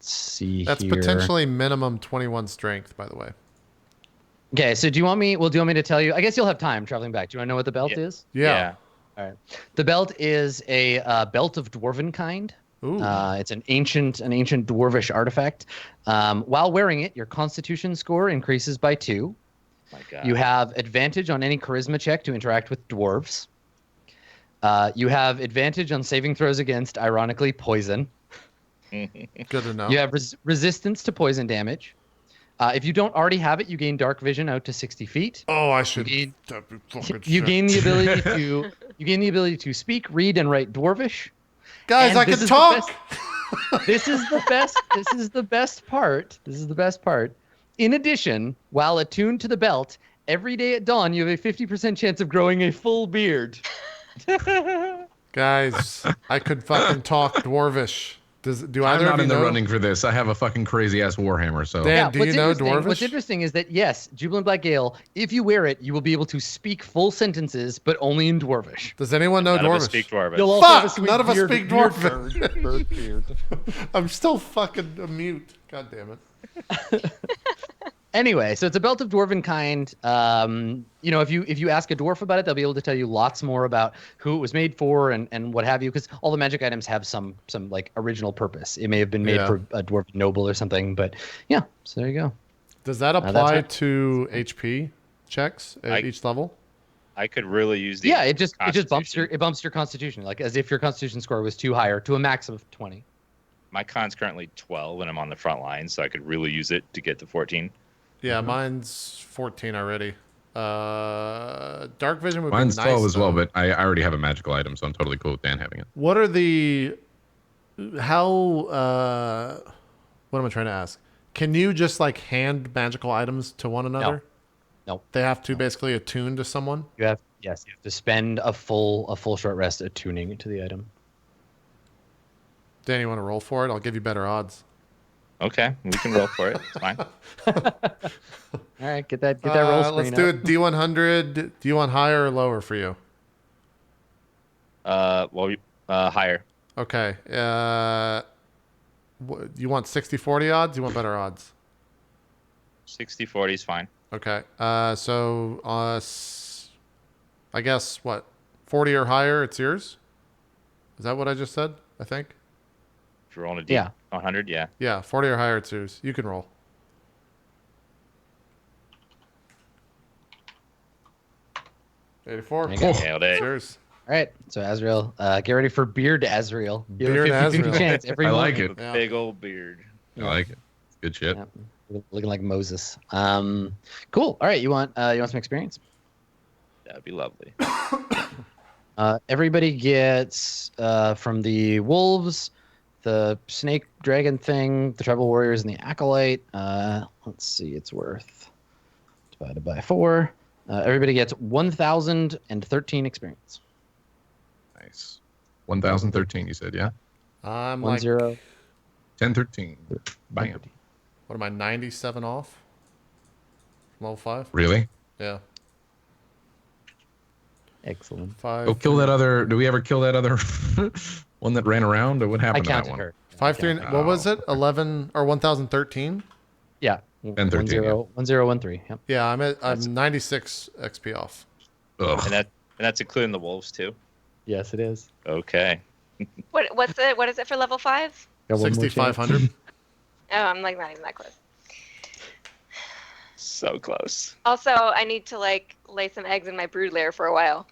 see That's here. potentially minimum 21 strength, by the way. Okay, so do you want me to tell you? I guess you'll have time traveling back. Do you want to know what the belt is? Yeah. All right. The belt is a belt of dwarven kind. Ooh. It's an ancient dwarvish artifact. While wearing it, your Constitution score increases by 2. My God. You have advantage on any charisma check to interact with dwarves. You have advantage on saving throws against, ironically, poison. Good to know. You have resistance to poison damage. If you don't already have it, you gain dark vision out to 60 feet. Oh, I should. You gain the ability to speak, read, and write dwarvish. Guys, And I this can is the talk. This is the best. This is the best part. This is the best part. In addition, while attuned to the belt, every day at dawn you have a 50% chance of growing a full beard. Guys, I could fucking talk dwarvish. Do I'm either not of you in the know? running for this. I have a fucking crazy ass warhammer. So Dan, do you know dwarvish? What's interesting is that yes, Jubilant Black Gale, if you wear it, you will be able to speak full sentences, but only in dwarvish. Does anyone know None of us dwarvish? speak Dwarvish. You'll also have a Fuck! sweet None of us beard- speak beard dwarvish. bird beard. I'm still fucking mute. God damn it. Anyway, so it's a belt of dwarven kind. You know, if you ask a dwarf about it, they'll be able to tell you lots more about who it was made for and what have you, because all the magic items have some like original purpose. It may have been made for a dwarven noble or something, but yeah. So there you go. Does that apply to HP checks at each level? I could really use the. Yeah, it just bumps your constitution, like as if your constitution score was 2 higher to a max of 20. My con's currently 12 and I'm on the front line, so I could really use it to get to 14. Yeah, mine's 14 already. Dark vision would mine's be nice. 12 as well, though. but I already have a magical item, so I'm totally cool with Dan having it. What are the what am I trying to ask? Can you just like hand magical items to one another? No. They have to basically attune to someone? You have to spend a full short rest attuning to the item. Dan, you want to roll for it? I'll give you better odds. Okay, we can roll for it. It's fine. All right, get that roll screen Let's do up. it D100. Do you want higher or lower for you? Higher. Okay. You want 60-40 odds? You want better odds? 60-40 is fine. Okay. So I guess what? 40 or higher, it's yours? Is that what I just said? I think. If you're rolling a Yeah. 100, yeah. Yeah, 40 or higher, it's yours. You can roll. $84. There you go. Nailed It's it. yours. All right, so Azrael, get ready for Beard Azrael. You have Beard a 50-50 Azrael. chance every I morning. like it. Yeah. Big old beard. I like it. It's good shit. Yeah, looking like Moses. Cool. All right, you want some experience? That'd be lovely. Everybody gets from the wolves, the snake dragon thing, the tribal warriors, and the acolyte. Let's see, it's worth divided by 4. Everybody gets 1,013 experience. Nice. 1013, you said, yeah? I'm 1 like, 0. 1013. Bam. what am I, 97 off? From level 5? Really? Yeah. Excellent. 5. Oh, kill that other. Do we ever kill that other one that ran around? Or what I happened to that counted one? her. 5 3. What was it? 11 or 1013? Yeah. 1013, 1013. Yep. Yeah, I'm 96 XP off. Ugh. And that's including the wolves too. Yes, it is. Okay. What is it for level 5? Got one more chance. 6,500. Oh, I'm like not even that close. So close. Also, I need to like lay some eggs in my brood lair for a while.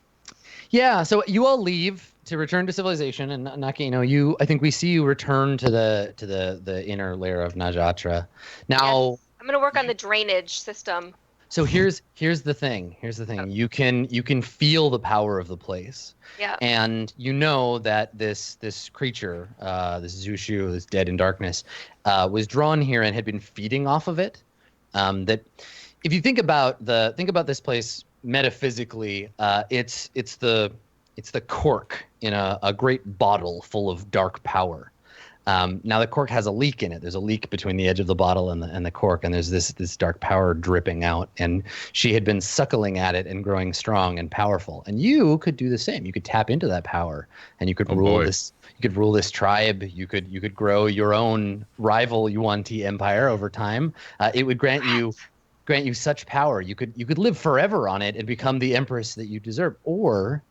Yeah, so you all leave to return to civilization, and Naki, I think we see you return to the inner lair of Najatra. Now, Yes. I'm gonna work on the drainage system. So here's the thing. You can feel the power of the place. Yeah. And you know that this creature, this Zushu, this dead in darkness, was drawn here and had been feeding off of it. That if you think about this place metaphysically, it's the cork in a great bottle full of dark power. Now the cork has a leak in it. There's a leak between the edge of the bottle and the cork, and there's this dark power dripping out. And she had been suckling at it and growing strong and powerful. And you could do the same. You could tap into that power, and you could rule this. You could rule this tribe. You could grow your own rival Yuan-Ti empire over time. It would grant you such power. You could live forever on it and become the empress that you deserve. Or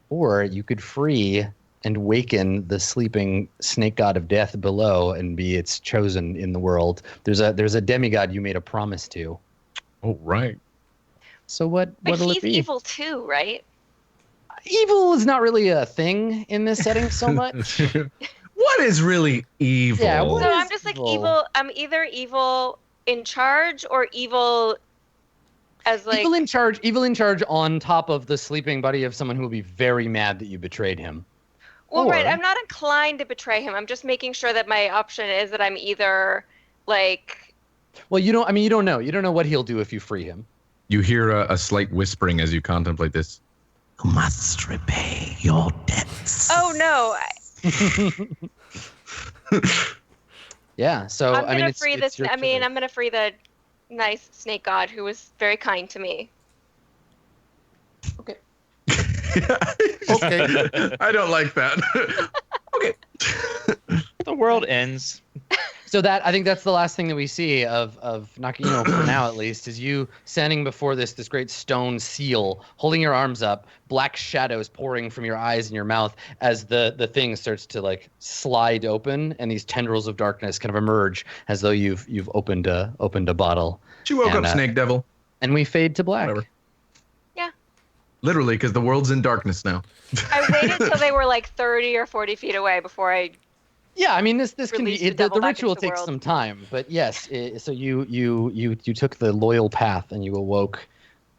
you could free and waken the sleeping snake god of death below and be its chosen in the world. There's a demigod you made a promise to. Oh, right. So what'll it be? He's evil too, right? Evil is not really a thing in this setting so much. What is really evil? Yeah, So I'm just like evil. I'm either evil in charge or evil as like evil in charge on top of the sleeping buddy of someone who will be very mad that you betrayed him. Well, right. I'm not inclined to betray him. I'm just making sure that my option is that I'm either like. Well, you don't know. You don't know what he'll do if you free him. You hear a slight whispering as you contemplate this. You must repay your debts. Oh no! Yeah. So I'm gonna it's, free it's this. your I'm choice. gonna free the nice snake god who was very kind to me. Okay. Okay. I don't like that. Okay. The world ends. So I think that's the last thing that we see of Nakino for now, at least, is you standing before this great stone seal, holding your arms up, black shadows pouring from your eyes and your mouth as the thing starts to like slide open, and these tendrils of darkness kind of emerge as though you've opened a bottle. She woke up, Snake Devil. And we fade to black. Whatever. Yeah. Literally, because the world's in darkness now. I waited till they were like 30 or 40 feet away before I. Yeah, I mean this can be Release the the devil back ritual into the takes world. some time, but yes. So you took the loyal path and you awoke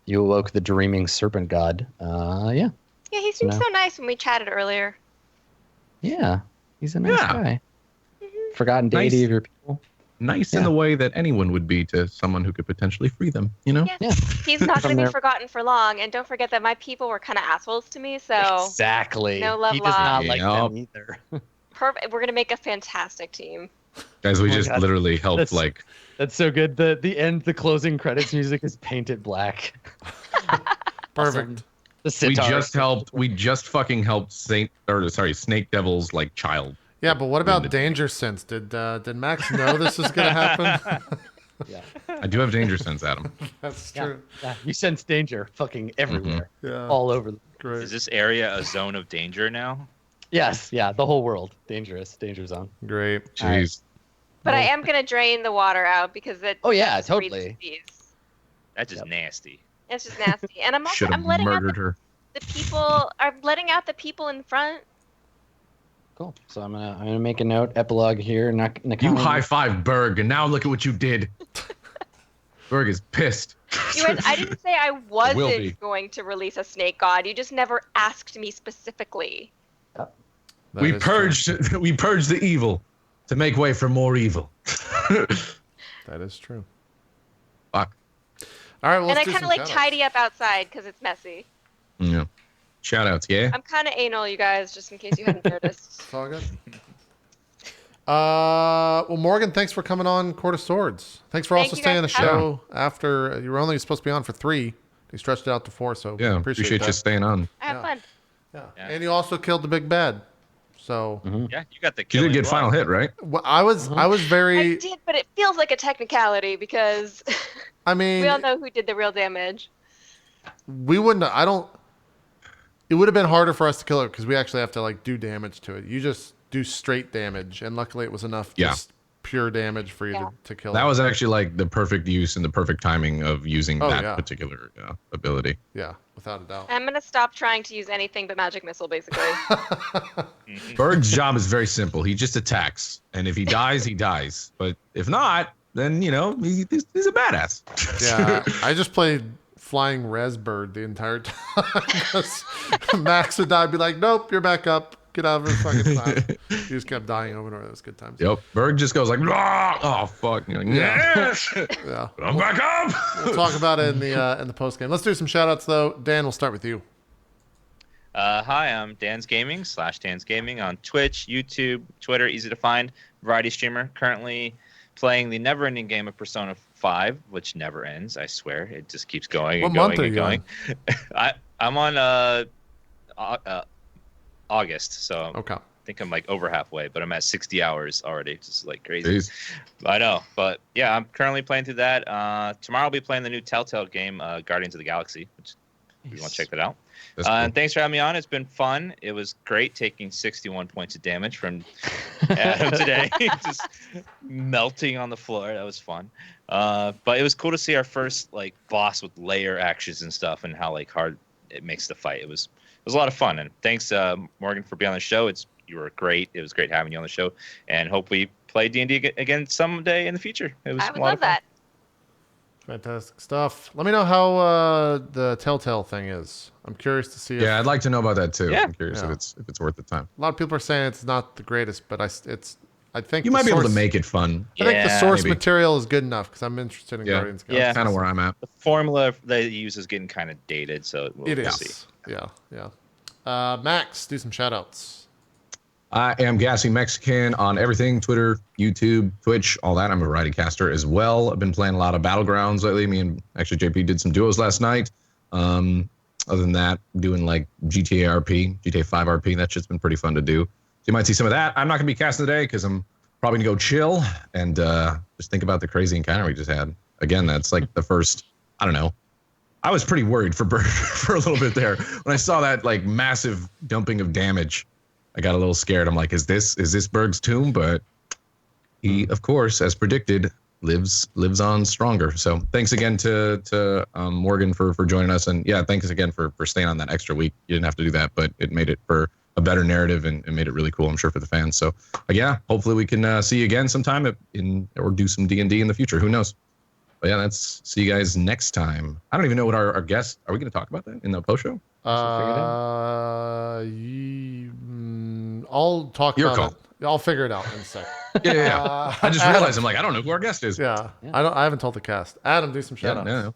the dreaming serpent god. Yeah. Yeah, he seemed No. so nice when we chatted earlier. Yeah, he's a nice Yeah. guy. Forgotten deity Nice. of your people. Nice Yeah. in the way that anyone would be to someone who could potentially free them, you know? Yeah. Yeah. He's not From going to there- be forgotten for long, and don't forget that my people were kind of assholes to me. So Exactly. No love he does not lost. like them either. perfect. We're going to make a fantastic team. Guys, we Oh my just God. literally helped That's- like That's so good. The closing credits music is painted black. Perfect. The sitar. we just fucking helped Snake Devil's like child. Yeah, but what about danger sense? Did Max know this was gonna happen? Yeah. I do have danger sense, Adam. That's Yeah. true. Yeah. You sense danger fucking everywhere. Yeah. All over. Great. Is this area a zone of danger now? Yes. Yeah. The whole world. Dangerous. Danger zone. Great. Jeez. But I am going to drain the water out because it. Oh, yeah, just breeds totally. disease. That's just nasty. It's just nasty, and I'm also Should have letting out murdered her. the people. I'm letting out the people in front. Cool. So I'm gonna make a note. Epilogue here. You high five Berg, and now look at what you did. Berg is pissed. You guys, I didn't say I Will be. wasn't going to release a snake god. You just never asked me specifically. That We is true. we purged the evil to make way for more evil. That is true. Fuck. All right, well, And I let's do kind of some like shoutouts. tidy up outside because it's messy. Yeah. Shout outs, yeah. I'm kind of anal, you guys, just in case you hadn't noticed. It's all good. Well, Morgan, thanks for coming on Court of Swords. Thanks for Thank also you staying on the guys for having show after you were only supposed to be on for 3. You stretched it out to 4, so Yeah, appreciate appreciate that. you staying on. I have Yeah. fun. Yeah. Yeah. And you also killed the big bad. So Yeah, you got the You killing did get blow. final hit, right? well, I was I very. did, but it feels like a technicality because I mean, we all know who did the real damage. we wouldn't. I don't. It would have been harder for us to kill it because we actually have to like do damage to it. You just do straight damage, and luckily it was enough Yeah. just pure damage for you Yeah. to kill That it. was actually like the perfect use and the perfect timing of using Oh, that yeah. particular ability. Yeah, without a doubt. I'm gonna stop trying to use anything but magic missile, basically. Berg's job is very simple. He just attacks, and if he dies, he dies. But if not, then he's a badass. Yeah, I just played Flying Res Bird the entire time. 'Cause Max would die, I'd be like, nope, you're back up. Get out of the fucking time. He just kept dying over and over. That was good times. Yep. Berg just goes like, oh fuck. You're like, yes. Yeah. I'm back up. We'll talk about it in the post game. Let's do some shout outs though. Dan, we'll start with you. Hi, I'm DansGaming /DansGaming on Twitch, YouTube, Twitter, easy to find, variety streamer. Currently playing the never-ending game of Persona 5, which never ends. I swear, it just keeps going and going and going. I'm on August, so okay. I think I'm like over halfway, but I'm at 60 hours already, just like crazy. Jeez. I know, but yeah, I'm currently playing through that. Tomorrow I'll be playing the new Telltale game, Guardians of the Galaxy, which if you want to check that out. Cool. And thanks for having me on. It's been fun. It was great taking 61 points of damage from Adam today, just melting on the floor. That was fun. But it was cool to see our first like boss with layer actions and stuff, and how like hard it makes the fight. It was a lot of fun. And thanks, Morgan, for being on the show. You were great. It was great having you on the show, and hope we play D&D again someday in the future. It was I would love that. Fantastic stuff. Let me know how the Telltale thing is. I'm curious to see. Yeah, I'd like to know about that too. Yeah. I'm curious if it's worth the time. A lot of people are saying it's not the greatest, but I think You might be able to make it fun. I think the source maybe. material is good enough because I'm interested in Guardians. Yeah. That's Kind of where I'm at. The formula they use is getting kind of dated, so we'll see. Yeah. Max, do some shout outs. I am GassyMexican on everything, Twitter, YouTube, Twitch, all that. I'm a variety caster as well. I've been playing a lot of Battlegrounds lately. Me and actually JP did some duos last night. Other than that, doing like GTA RP, GTA 5 RP. That shit's been pretty fun to do. So you might see some of that. I'm not going to be casting today because I'm probably going to go chill and just think about the crazy encounter we just had. Again, that's like the first, I don't know. I was pretty worried for Bird for a little bit there. When I saw that like massive dumping of damage, I got a little scared. I'm like, is this Berg's tomb? But he, of course, as predicted, lives on stronger. So thanks again to Morgan for joining us. And yeah, thanks again for staying on that extra week. You didn't have to do that, but it made it for a better narrative and made it really cool, I'm sure, for the fans. So yeah, hopefully we can see you again sometime or do some D&D in the future. Who knows? But yeah, let's see you guys next time. I don't even know what our guest, are we going to talk about that in the post show? I'll talk Your about call. it. I'll figure it out in a sec. Yeah. I just realized I'm like, I don't know who our guest is. Yeah. I haven't told the cast. Adam, do some shout outs. No.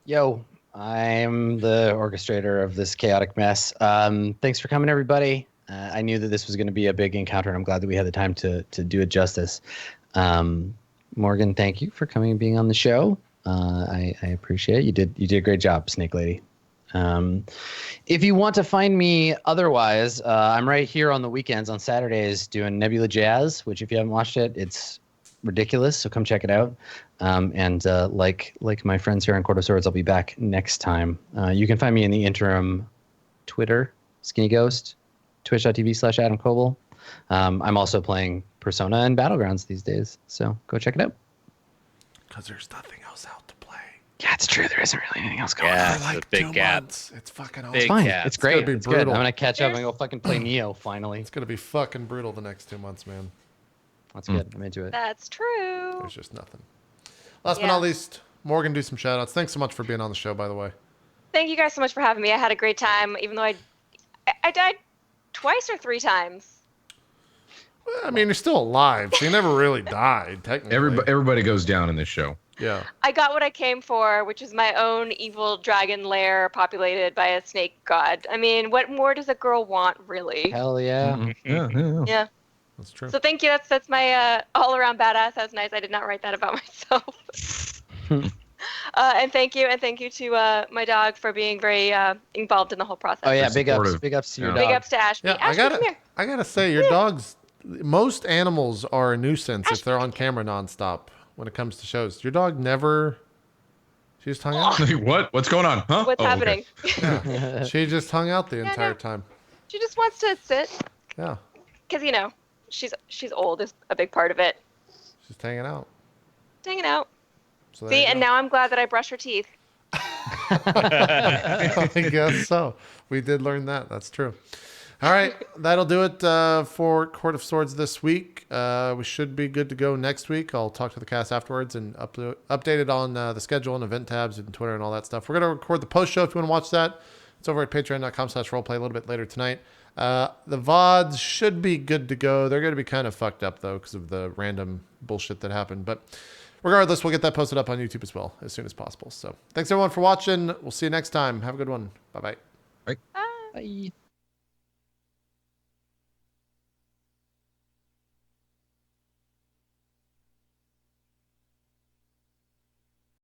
Yo, I'm the orchestrator of this chaotic mess. Thanks for coming, everybody. I knew that this was going to be a big encounter, and I'm glad that we had the time to do it justice. Morgan, thank you for coming and being on the show. I appreciate it. You did a great job, Snake Lady. If you want to find me otherwise, I'm right here on the weekends on Saturdays doing Nebula Jazz, which if you haven't watched it, it's ridiculous. So come check it out. And like my friends here on Court of Swords, I'll be back next time. You can find me in the interim Twitter, skinnyghost, twitch.tv/Adam Coble. I'm also playing Persona and Battlegrounds these days. So go check it out. Because there's nothing else out to play. Yeah, it's true. There isn't really anything else going on. Yeah, For like it's a big 2 gap. months. It's fucking awesome. Big It's fine. gap. It's great. gonna be It's good. I'm brutal. gonna catch up and go fucking play Neo finally. It's going to be fucking brutal the next 2 months, man. That's good. I'm into it. That's true. There's just nothing. Last but not least, Morgan, do some shout outs. Thanks so much for being on the show, by the way. Thank you guys so much for having me. I had a great time, even though I died twice or 3 times. Well, I mean, you're still alive, so you never really died, technically. Everybody goes down in this show. Yeah. I got what I came for, which is my own evil dragon lair populated by a snake god. I mean, what more does a girl want, really? Hell yeah. Yeah. That's true. So thank you. That's my all-around badass. That was nice. I did not write that about myself. And thank you to my dog for being very involved in the whole process. Oh yeah, Big big ups ups to your Yeah. dog. Big ups to Ashby. Yeah, Ashby, come here. I gotta say, your dogs. Most animals are a nuisance if they're on camera nonstop. When it comes to shows, your dog never. She just hung out. What? What's going on? Huh? What's happening? Yeah. She just hung out the entire no. time. She just wants to sit. Yeah. Because, you know, she's old is a big part of it. She's hanging out. Hanging out. So See, and now I'm glad that I brush her teeth. I guess so. We did learn that. That's true. All right, that'll do it for Court of Swords this week. We should be good to go next week. I'll talk to the cast afterwards and update it on the schedule and event tabs and Twitter and all that stuff. We're going to record the post show if you want to watch that. It's over at patreon.com/roleplay a little bit later tonight. The VODs should be good to go. They're going to be kind of fucked up, though, because of the random bullshit that happened. But regardless, we'll get that posted up on YouTube as well as soon as possible. So thanks, everyone, for watching. We'll see you next time. Have a good one. Bye-bye. Bye.